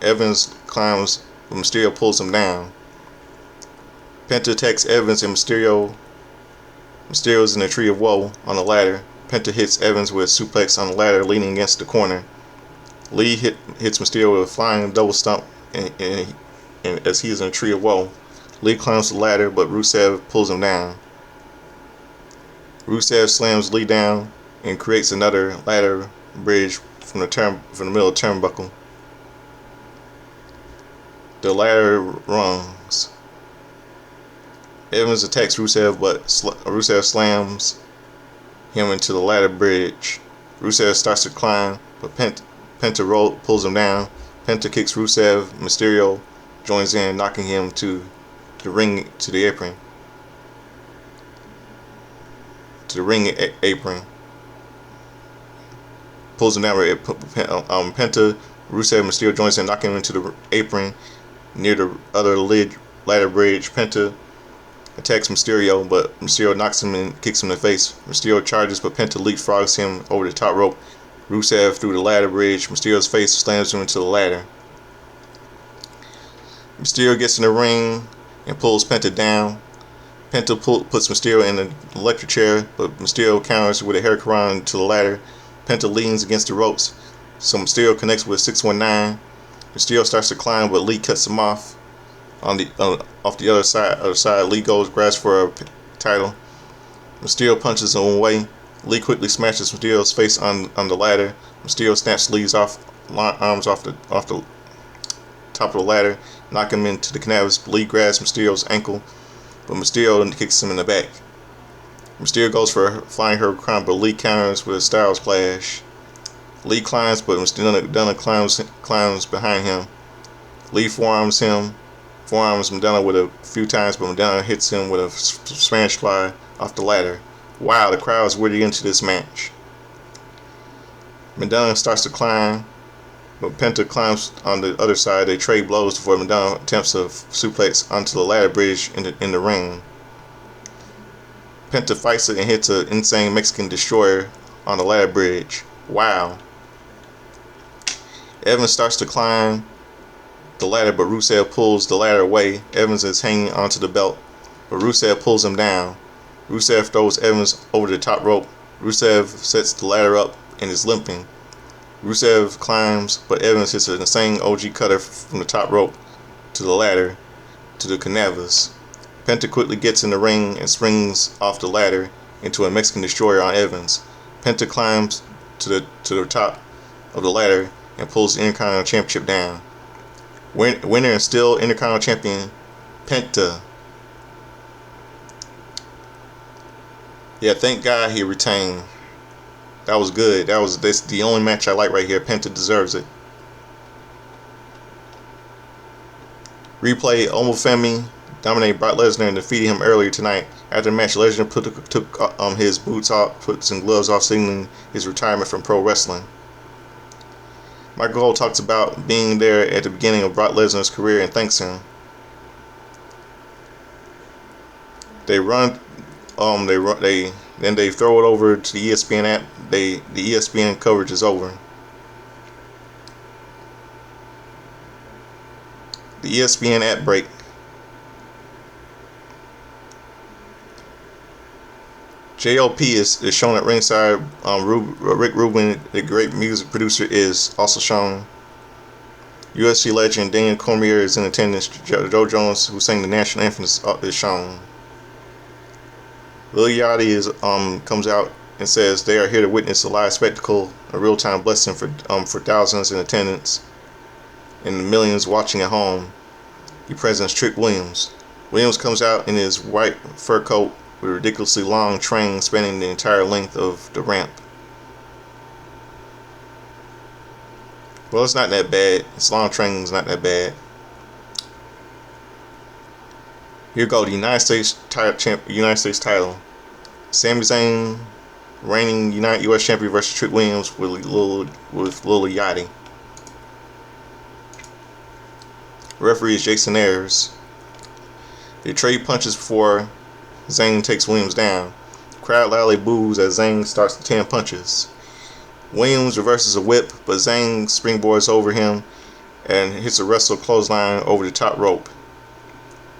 Evans climbs, but Mysterio pulls him down. Penta attacks Evans and Mysterio's in the Tree of Woe on the ladder. Penta hits Evans with a suplex on the ladder, leaning against the corner. Lee hits Mysterio with a flying double stomp, and as he is in the Tree of Woe. Lee climbs the ladder, but Rusev pulls him down. Rusev slams Lee down and creates another ladder bridge from the middle of the turnbuckle. The ladder rungs. Evans attacks Rusev, but Rusev slams him into the ladder bridge. Rusev starts to climb, but Penta pulls him down. Penta kicks Rusev. Mysterio joins in, knocking him to the ring, to the apron. to the ring apron, pulls him down with Penta. Rusev and Mysterio joins in, knocking him into the apron near the other ladder bridge. Penta attacks Mysterio, but Mysterio knocks him and kicks him in the face. Mysterio charges, but Penta leapfrogs him over the top rope. Rusev through the ladder bridge. Mysterio's face slams him into the ladder. Mysterio gets in the ring and pulls Penta down. Penta puts Mysterio in an electric chair, but Mysterio counters with a hurricanrana to the ladder. Penta leans against the ropes, so Mysterio connects with 619. Mysterio starts to climb, but Lee cuts him off. Off the other side, Lee grabs for a title. Mysterio punches him away. Lee quickly smashes Mysterio's face on the ladder. Mysterio snaps Lee's arms off the top of the ladder, knocking him into the canvas. Lee grabs Mysterio's ankle, but Mysterio kicks him in the back. Mysterio goes for a flying hurricane, but Lee counters with a Styles Clash. Lee climbs, but Madonna climbs behind him. Lee forearms Madonna with a few times, but Madonna hits him with a Spanish fly off the ladder. Wow, the crowd is really into this match. Madonna starts to climb, but Penta climbs on the other side. They trade blows before Madonna attempts a suplex onto the ladder bridge in the ring. Penta fights it and hits an insane Mexican destroyer on the ladder bridge. Wow. Evans starts to climb the ladder, but Rusev pulls the ladder away. Evans is hanging onto the belt, but Rusev pulls him down. Rusev throws Evans over the top rope. Rusev sets the ladder up and is limping. Rusev climbs, but Evans hits an insane OG cutter from the top rope to the ladder to the canvas. Penta quickly gets in the ring and springs off the ladder into a Mexican destroyer on Evans. Penta climbs to the top of the ladder and pulls the Intercontinental Championship down. Winner and still Intercontinental Champion, Penta. Yeah, thank God he retained. That was good. That's the only match I like right here. Penta deserves it. Replay: Omofemi dominated Brock Lesnar and defeated him earlier tonight. After the match, Lesnar took his boots off, put some gloves off, signaling his retirement from pro wrestling. Michael Cole talks about being there at the beginning of Brock Lesnar's career and thanks him. They throw it over to the ESPN app. The ESPN coverage is over. The ESPN app break. JLP is shown at ringside. Rick Rubin, the great music producer, is also shown. UFC legend Daniel Cormier is in attendance. Joe Jones, who sang the national anthem, is shown. Lil Yachty comes out and says they are here to witness a live spectacle, a real-time blessing for thousands in attendance and the millions watching at home. He presents Trick Williams. Williams comes out in his white fur coat with a ridiculously long train spanning the entire length of the ramp. Well, it's not that bad. This long train is not that bad. Here go the United States title. Sami Zayn, reigning U.S. champion, versus Trick Williams with Lil Yachty. Referee is Jason Ayers. They trade punches before Zayn takes Williams down. The crowd loudly boos as Zayn starts to 10 punches. Williams reverses a whip, but Zayn springboards over him and hits a wrestle clothesline over the top rope.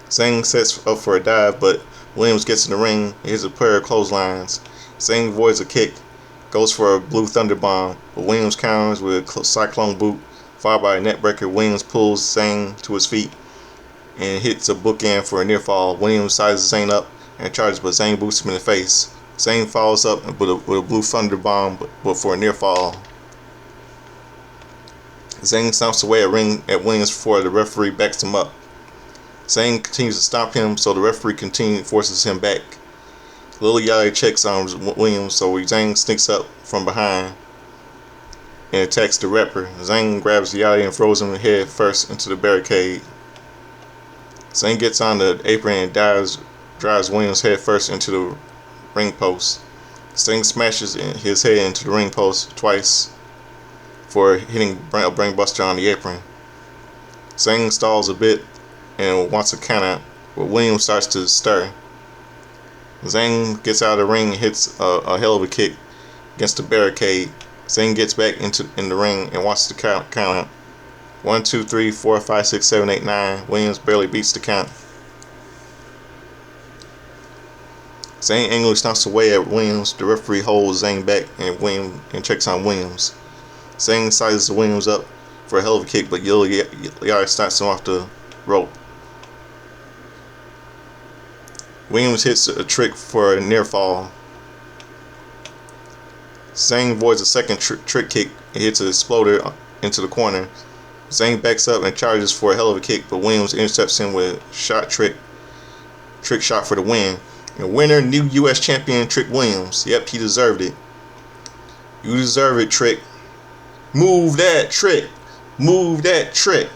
Zayn sets up for a dive, but Williams gets in the ring and hits a pair of clotheslines. Zayn avoids a kick, goes for a blue thunder bomb, but Williams counters with a cyclone boot, followed by a neckbreaker. Williams pulls Zayn to his feet and hits a bookend for a near fall. Williams sizes Zayn up and charges, but Zayn boots him in the face. Zayn follows up with a blue thunder bomb, but for a near fall. Zayn stomps away at Williams before the referee backs him up. Zayn continues to stomp him, so the referee forces him back. Lil Yachty checks on Williams, so Zayn sneaks up from behind and attacks the rapper. Zayn grabs Yachty and throws him head first into the barricade. Zayn gets on the apron and drives Williams head first into the ring post. Sting smashes his head into the ring post twice for hitting a brain buster on the apron. Sting stalls a bit and wants a count out, but Williams starts to stir. Zayn gets out of the ring and hits a hell of a kick against the barricade. Zayn gets back in the ring and wants the count out. 1, 2, 3, 4, 5, 6, 7, 8, 9. Williams barely beats the count. Zayn angrily stomps away at Williams. The referee holds Zayn back and checks on Williams. Zayn sizes Williams up for a hell of a kick, but Yari starts him off the rope. Williams hits a trick for a near fall. Zayn avoids a second trick kick and hits an exploder into the corner. Zayn backs up and charges for a hell of a kick, but Williams intercepts him with a trick shot for the win. And winner, new U.S. champion Trick Williams. Yep, he deserved it. You deserve it, Trick. Move that trick. Move that trick.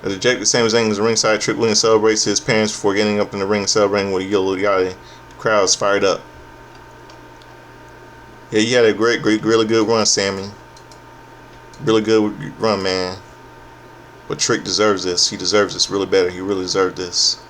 As ejected Sami Zayn is ringside, Trick Williams celebrates his parents before getting up in the ring, celebrating with a yada. The crowd's fired up. Yeah, you had a great, really good run, Sammy. Really good run, man. But Trick deserves this. He deserves this really better. He really deserved this.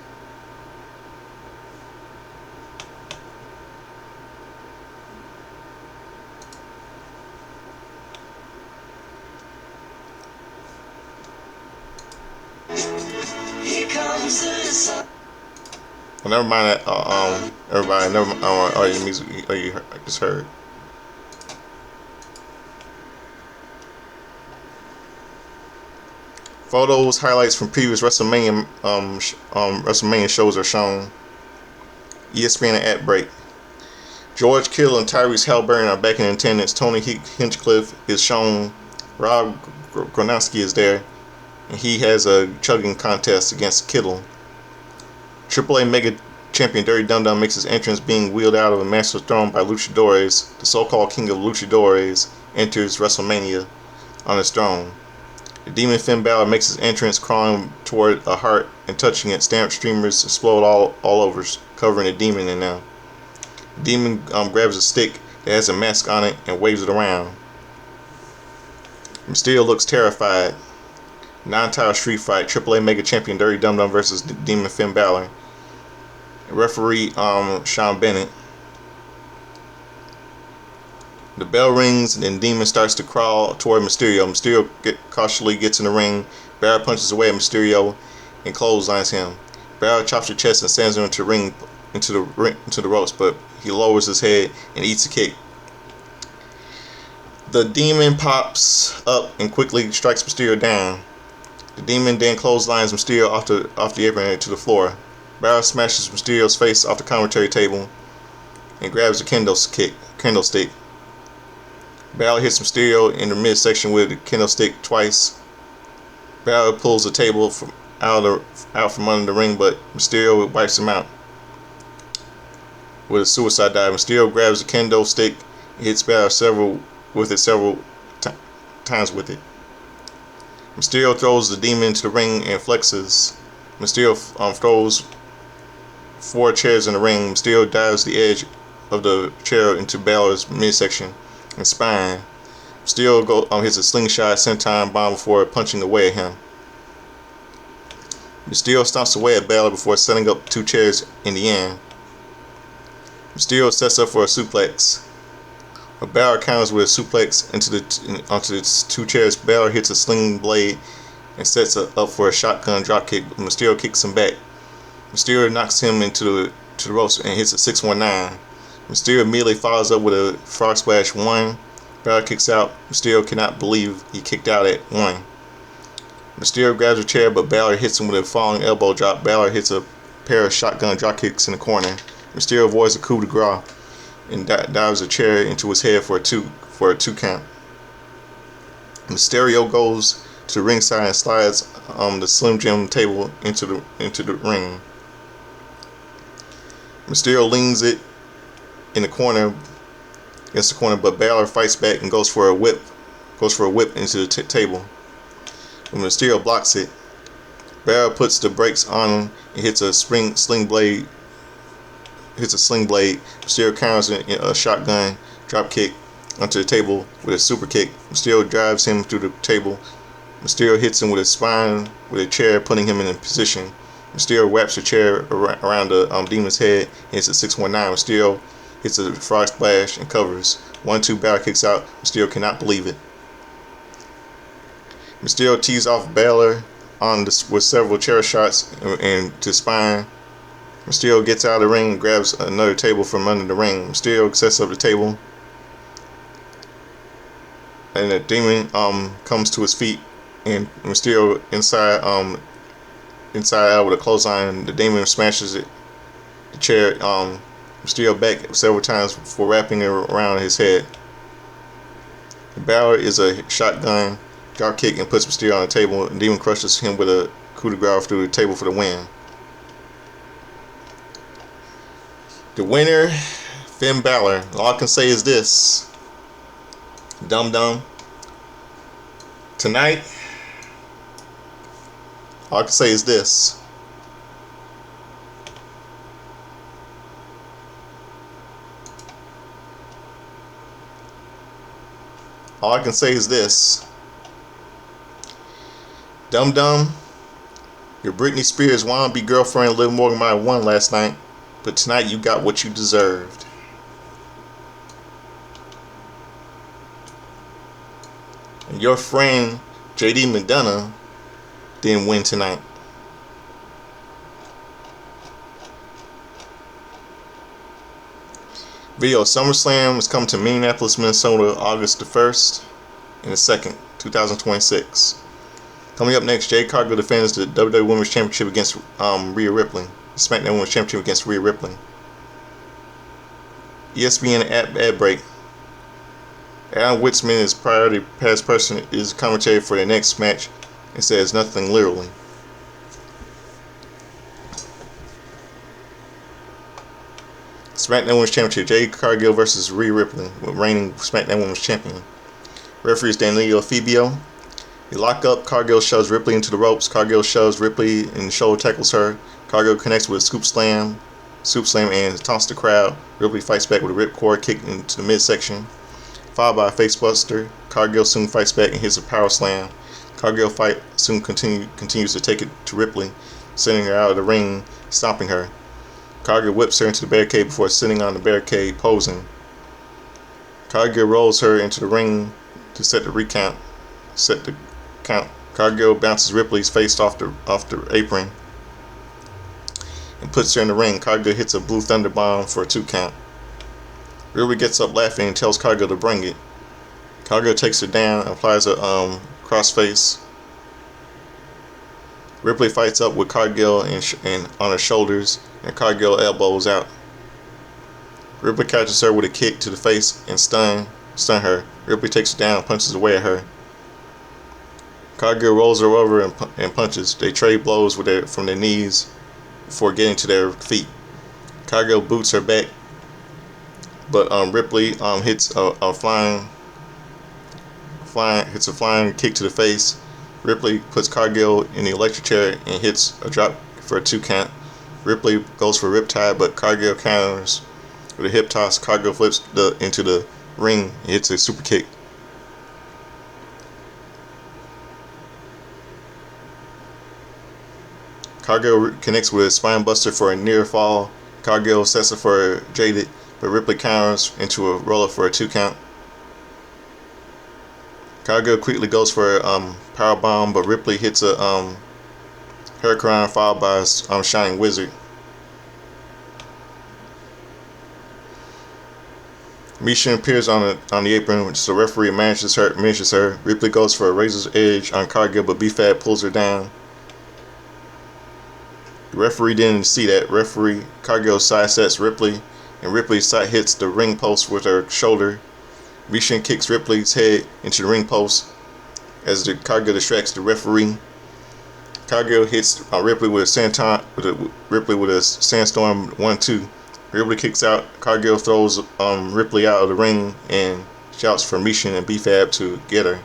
Well, never mind that. Everybody, never mind. All your music you just heard. Photos, highlights from previous WrestleMania WrestleMania shows are shown. ESPN at break. George Kittle and Tyrese Halliburton are back in attendance. Tony Hinchcliffe is shown. Rob Gronkowski is there, and he has a chugging contest against Kittle. AAA Mega Champion Dirty Dum Dum makes his entrance, being wheeled out of a massive throne by Luchadores. The so-called King of Luchadores enters WrestleMania on his throne. The Demon Finn Balor makes his entrance, crawling toward a heart and touching it. Stamped streamers explode all over, covering the Demon in now. The Demon grabs a stick that has a mask on it and waves it around. Mysterio looks terrified. Non-title street fight. AAA Mega Champion Dirty Dum Dum versus Demon Finn Balor. Referee Sean Bennett. The bell rings and then Demon starts to crawl toward Mysterio. Mysterio cautiously gets in the ring. Balor punches away at Mysterio and clotheslines him. Balor chops the chest and sends him into the ropes, but he lowers his head and eats a kick. The Demon pops up and quickly strikes Mysterio down. The Demon then clotheslines Mysterio off the apron to the floor. Balor smashes Mysterio's face off the commentary table and grabs a kendo stick. Balor hits Mysterio in the midsection with a kendo stick twice. Balor pulls the table out from under the ring, but Mysterio wipes him out with a suicide dive. Mysterio grabs the kendo stick and hits Balor several times with it. Mysterio throws the Demon into the ring and flexes. Mysterio throws 4 chairs in the ring. Mysterio dives the edge of the chair into Balor's midsection and spine. Mysterio hits a slingshot senton bomb before punching away at him. Mysterio stomps away at Balor before setting up 2 chairs in the end. Mysterio sets up for a suplex. Balor counters with a suplex onto the 2 chairs. Balor hits a sling blade and sets up for a shotgun dropkick. Mysterio kicks him back. Mysterio knocks him into the ropes and hits a 619. Mysterio immediately follows up with a frog splash 1. Balor kicks out. Mysterio cannot believe he kicked out at 1. Mysterio grabs a chair, but Balor hits him with a falling elbow drop. Balor hits a pair of shotgun drop kicks in the corner. Mysterio avoids a coup de grace and dives a chair into his head for a 2 count. Mysterio goes to the ringside and slides the Slim Jim table into the ring. Mysterio leans it against the corner, but Balor fights back and goes for a whip into the table. When Mysterio blocks it, Balor puts the brakes on him and hits a sling blade hits a sling blade. Mysterio counters a shotgun drop kick onto the table with a super kick. Mysterio drives him through the table. Mysterio hits him with a spine with a chair, putting him in a position. Mysterio wraps the chair around the Demon's head and hits a 619. Mysterio hits a frog splash and covers. 1-2 Balor kicks out. Mysterio cannot believe it. Mysterio tees off Balor with several chair shots and to spine. Mysterio gets out of the ring and grabs another table from under the ring. Mysterio sets up the table, and the Demon comes to his feet, and Mysterio inside out with a clothesline. The Demon smashes the chair. Mysterio back several times before wrapping it around his head. Balor is a shotgun drop kick and puts Mysterio on the table, and Demon crushes him with a coup de grace through the table for the win. The winner, Finn Balor. All I can say is this. Dum Dum. Tonight, all I can say is this. All I can say is this. Dum Dum, your Britney Spears wannabe girlfriend Liv Morgan might have won last night, but tonight you got what you deserved. And your friend JD McDonough didn't win tonight. Video SummerSlam is coming to Minneapolis, Minnesota, August the 1st and the 2nd, 2026. Coming up next, Jade Cargill defends the WWE Women's Championship against Rhea Ripley. The SmackDown Women's Championship against Rhea Ripley. ESPN ad break. Alan Witzman is priority past person is commentator for the next match and says nothing literally. SmackDown Women's Championship, Jade Cargill versus Rhea Ripley, with reigning SmackDown Women's Champion. Referee is Danilo Fibio. They lock up. Cargill shoves Ripley into the ropes. Cargill shoves Ripley and shoulder tackles her. Cargill connects with a scoop slam, and taunts the crowd. Ripley fights back with a ripcord kick into the midsection, followed by a facebuster. Cargill soon fights back and hits a power slam. Cargill fight soon continues to take it to Ripley, sending her out of the ring, stomping her. Cargill whips her into the barricade before sitting on the barricade, posing. Cargill rolls her into the ring to set the count. Cargill bounces Ripley's face off the apron and puts her in the ring. Cargill hits a blue thunder bomb for a 2 count. Ripley gets up laughing and tells Cargill to bring it. Cargill takes her down and applies a crossface. Ripley fights up with Cargill and on her shoulders, and Cargill elbows out. Ripley catches her with a kick to the face and stun her. Ripley takes her down and punches away at her. Cargill rolls her over and punches. They trade blows from their knees before getting to their feet. Cargill boots her back, but Ripley hits a flying kick to the face. Ripley puts Cargill in the electric chair and hits a drop for a 2 count. Ripley goes for a riptide, but Cargill counters with a hip toss. Cargill flips into the ring and hits a super kick. Cargill connects with a spine buster for a near fall. Cargill sets her for Jaded, but Ripley counters into a roll-up for a 2 count. Cargill quickly goes for a power bomb, but Ripley hits a Hurricane followed by a Shining Wizard. Misha appears on the apron, so the referee manages her. Ripley goes for a razor's edge on Cargill, but B-Fab pulls her down. The referee didn't see that. Cargill sidesteps Ripley, and Ripley side hits the ring post with her shoulder. Misha kicks Ripley's head into the ring post as the Cargill distracts the referee. Cargill hits Ripley with a sandstorm 1-2. Ripley kicks out. Cargill throws Ripley out of the ring and shouts for Misha and B-Fab to get her.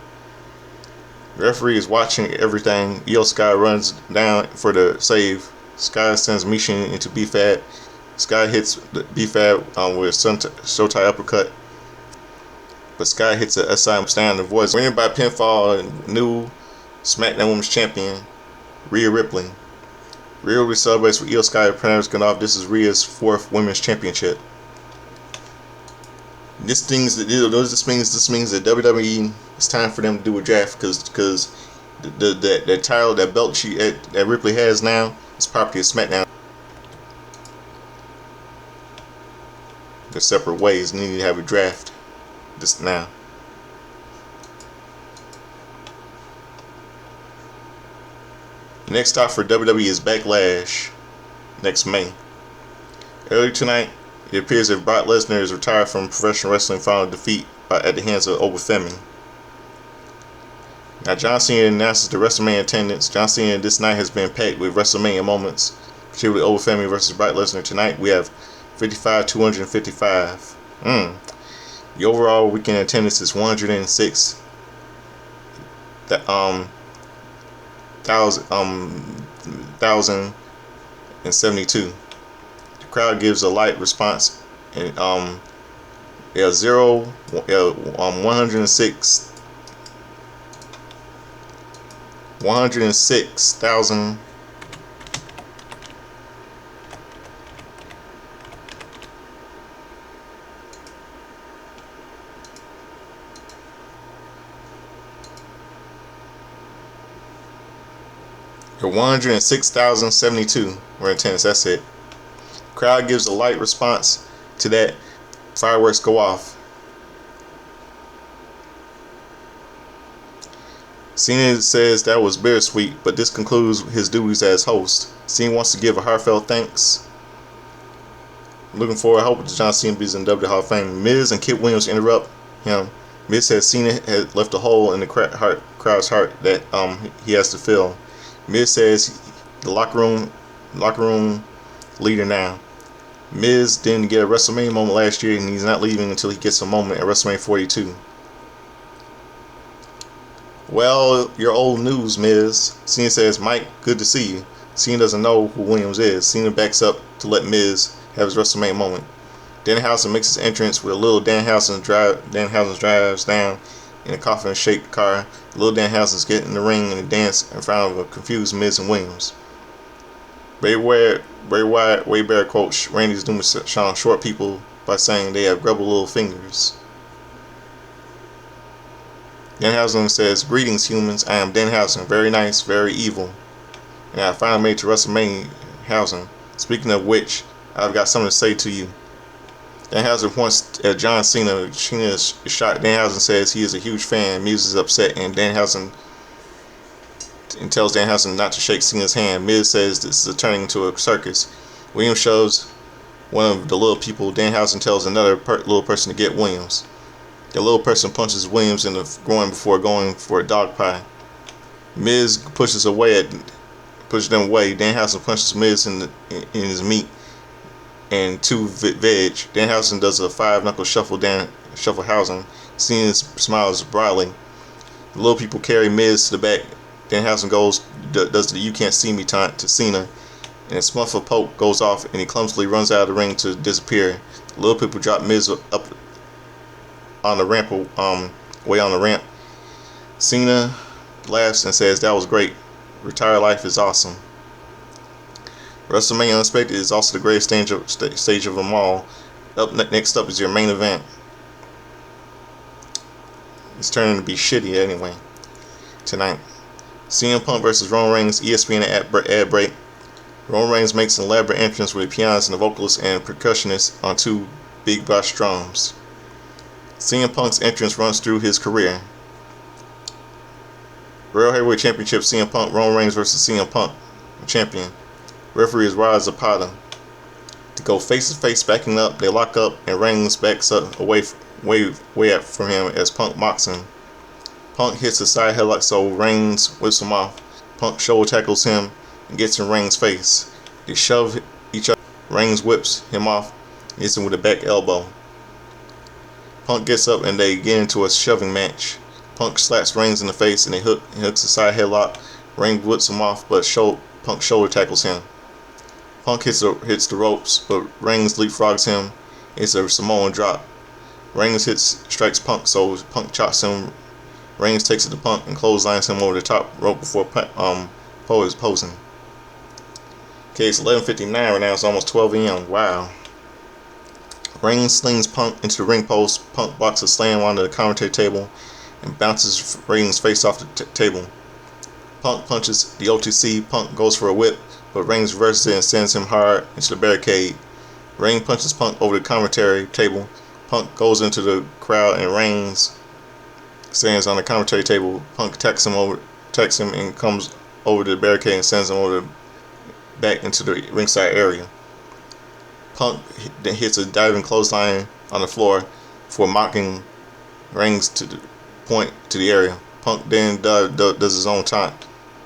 The referee is watching everything. Io Sky runs down for the save. Sky sends Misha into B-Fab. Sky hits B-Fab with a Showtime uppercut, but Sky hits a SI stand the voice. Winning by pinfall, new SmackDown Women's Champion, Rhea Ripley. Rhea Ripley celebrates with Io Sky and Panarin off. This is Rhea's 4th Women's Championship. This means that WWE, it's time for them to do a draft because that title, that belt that Ripley has now is property of SmackDown. They're separate ways. They need to have a draft this now. Next stop for WWE is Backlash next May. Earlier tonight, it appears that Brock Lesnar is retired from professional wrestling following defeat at the hands of Obafemi. Now, John Cena announces the WrestleMania attendance. John Cena this night has been packed with WrestleMania moments, particularly Obafemi versus Brock Lesnar. Tonight we have 55,255. The overall weekend attendance is 106. Thousand and 72. The crowd gives a light response, and 106,000. There 106,072 were in attendance. That's it. Crowd gives a light response to that. Fireworks go off. Cena says that was bittersweet, but this concludes his duties as host. Cena wants to give a heartfelt thanks. Looking forward, I hope John Cena be in WWE Hall of Fame. Miz and Kit Williams interrupt him. Miz says Cena had left a hole in the crowd's heart that he has to fill. Miz says the locker room leader now. Miz didn't get a WrestleMania moment last year, and he's not leaving until he gets a moment at WrestleMania 42. Well, your old news, Miz. Cena says, Mike, good to see you. Cena doesn't know who Williams is. Cena backs up to let Miz have his WrestleMania moment. Danhausen makes his entrance with a little Danhausen drives down in a coffin-shaped car. Little Danhausen's getting in the ring and dance in front of a confused Miz and Williams. Bray Wyatt quotes Randy's doing Sean short people by saying they have grubby little fingers. Danhausen says, greetings humans, I am Danhausen, very nice, very evil. And I finally made it to WrestleMania Hausen. Speaking of which, I've got something to say to you. Danhausen points at John Cena. Cena is shocked. Danhausen says he is a huge fan. Miz is upset, and Danhausen tells Danhausen not to shake Cena's hand. Miz says this is turning into a circus. Williams shows one of the little people. Danhausen tells another little person to get Williams. The little person punches Williams in the groin before going for a dog pie. Miz pushes them away. Danhausen punches Miz in his meat and 2 veg. Danhausen does a 5-knuckle shuffle Hausen. Cena smiles broadly. The little people carry Miz to the back. Danhausen does the you can't see me taunt to Cena, and a smuff of poke goes off, and he clumsily runs out of the ring to disappear. The little people drop Miz up on the ramp, way on the ramp. Cena laughs and says that was great. Retire life is awesome. WrestleMania Unexpected is also the greatest stage of them all. Next up is your main event. It's turning to be shitty anyway. Tonight, CM Punk versus Roman Reigns, ESPN ad break. Roman Reigns makes an elaborate entrance with a pianist and a vocalist and percussionist on 2 big brass drums. CM Punk's entrance runs through his career. World Heavyweight Championship, CM Punk, Roman Reigns versus CM Punk, champion. Referee is Rod Zapata. To go face to face, backing up, they lock up, and Reigns backs up way up from him as Punk mocks him. Punk hits a side headlock, so Reigns whips him off. Punk shoulder tackles him and gets in Reigns' face. They shove each other. Reigns whips him off, and hits him with a back elbow. Punk gets up and they get into a shoving match. Punk slaps Reigns in the face and he hooks a side headlock. Reigns whips him off, but Punk shoulder tackles him. Punk hits the ropes, but Reigns leapfrogs him. It's a Samoan drop. Reigns strikes Punk, so Punk chops him. Reigns takes it to Punk and clotheslines him over the top rope before posing. Okay, it's 11:59 right now. It's almost 12 a.m. Wow. Reigns slings Punk into the ring post. Punk blocks a slam onto the commentary table and bounces Reigns' face off the table. Punk punches the O2C. Punk goes for a whip, but Reigns reverses it and sends him hard into the barricade. Reigns punches Punk over the commentary table. Punk goes into the crowd and Reigns stands on the commentary table. Punk attacks him and comes over the barricade and sends him back into the ringside area. Punk then hits a diving clothesline on the floor for mocking Reigns to the point to the area. Punk then does his own taunt.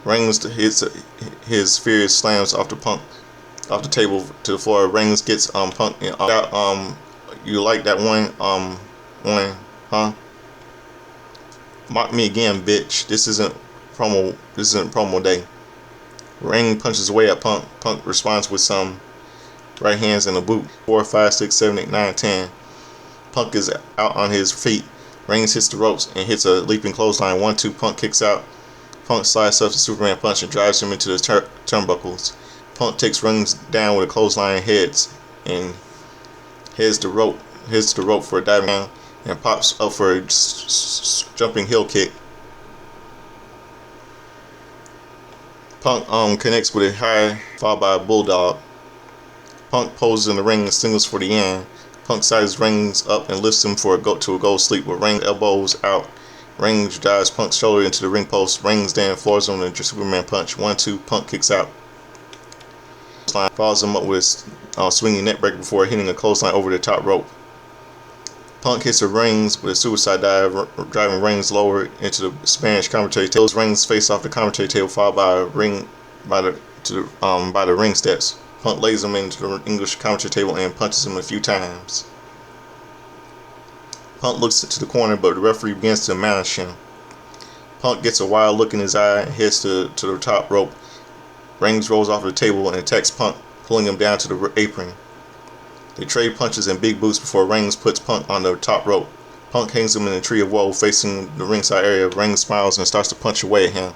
Reigns hits his furious slams off the table to the floor. Reigns gets Punk out. You like that one? Huh? Mock me again, bitch. This isn't promo day. Reigns punches away at Punk. Punk responds with some right hands and a boot. 4, 5, 6, 7, 8, 9, 10. Punk is out on his feet. Reigns hits the ropes and hits a leaping clothesline. 1, 2. Punk kicks out. Punk slides up to Superman punch and drives him into the turnbuckles. Punk takes Reigns down with a clothesline and heads the rope for a diving down and pops up for a jumping heel kick. Punk connects with a high followed by a bulldog. Punk poses in the ring and singles for the end. Punk sizes Reigns up and lifts him to a gold sleep with Reigns elbows out. Reigns drives Punk's shoulder into the ring post. Reigns then floors him with a Superman punch. 1, 2. Punk kicks out. Follows him up with a swinging neckbreaker before hitting a clothesline over the top rope. Punk hits Reigns with a suicide dive, driving Reigns lower into the Spanish commentary table. Reigns face off the commentary table, followed by the ring steps. Punk lays him into the English commentary table and punches him a few times. Punk looks to the corner, but the referee begins to admonish him. Punk gets a wild look in his eye and heads to the top rope. Reigns rolls off the table and attacks Punk, pulling him down to the apron. They trade punches and big boots before Reigns puts Punk on the top rope. Punk hangs him in a tree of woe facing the ringside area. Reigns smiles and starts to punch away at him.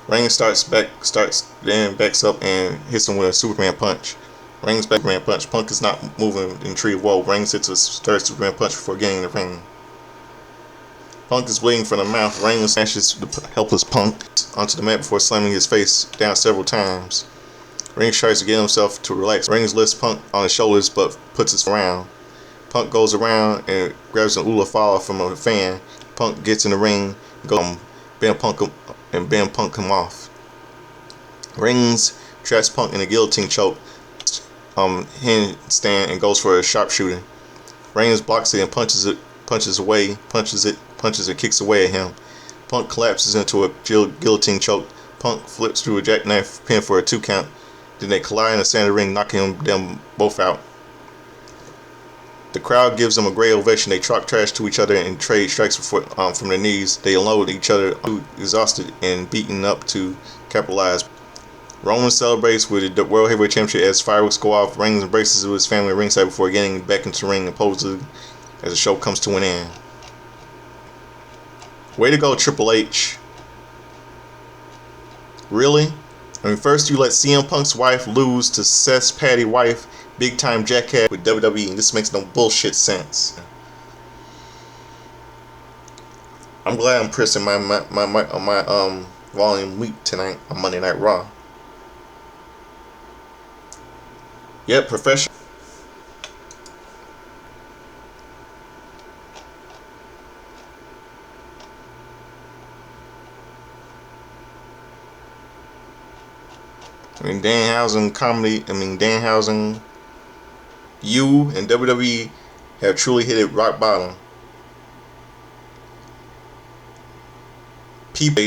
Reigns then backs up and hits him with a Superman punch. Reigns back Superman punch. Punk is not moving in the tree of woe. Reigns hits a third Superman punch before getting in the ring. Punk is bleeding from the mouth. Reigns smashes the helpless Punk onto the mat before slamming his face down several times. Reigns tries to get himself to relax. Reigns lifts Punk on his shoulders but puts his around. Punk goes around and grabs an Ula Fala from a fan. Punk gets in the ring and goes bend Punk him off. Reigns traps Punk in a guillotine choke, handstand, and goes for a sharpshooter. Reigns blocks it and punches and kicks away at him. Punk collapses into a guillotine choke. Punk flips through a jackknife pin for a 2 count. Then they collide in the center of the ring, knocking them both out. The crowd gives them a great ovation. They talk trash to each other and trade strikes from their knees. They unload each other, exhausted and beaten up to capitalize. Roman celebrates with the World Heavyweight Championship as fireworks go off. Reigns embraces with his family at ringside before getting back into the ring and poses as the show comes to an end. Way to go, Triple H. Really? I mean, first you let CM Punk's wife lose to Seth's Patty wife, big time jackass with WWE, and this makes no bullshit sense. I'm glad I'm pressing my volume weak tonight on Monday Night Raw. Yep, professional. Danhausen, you and WWE have truly hit it rock bottom. People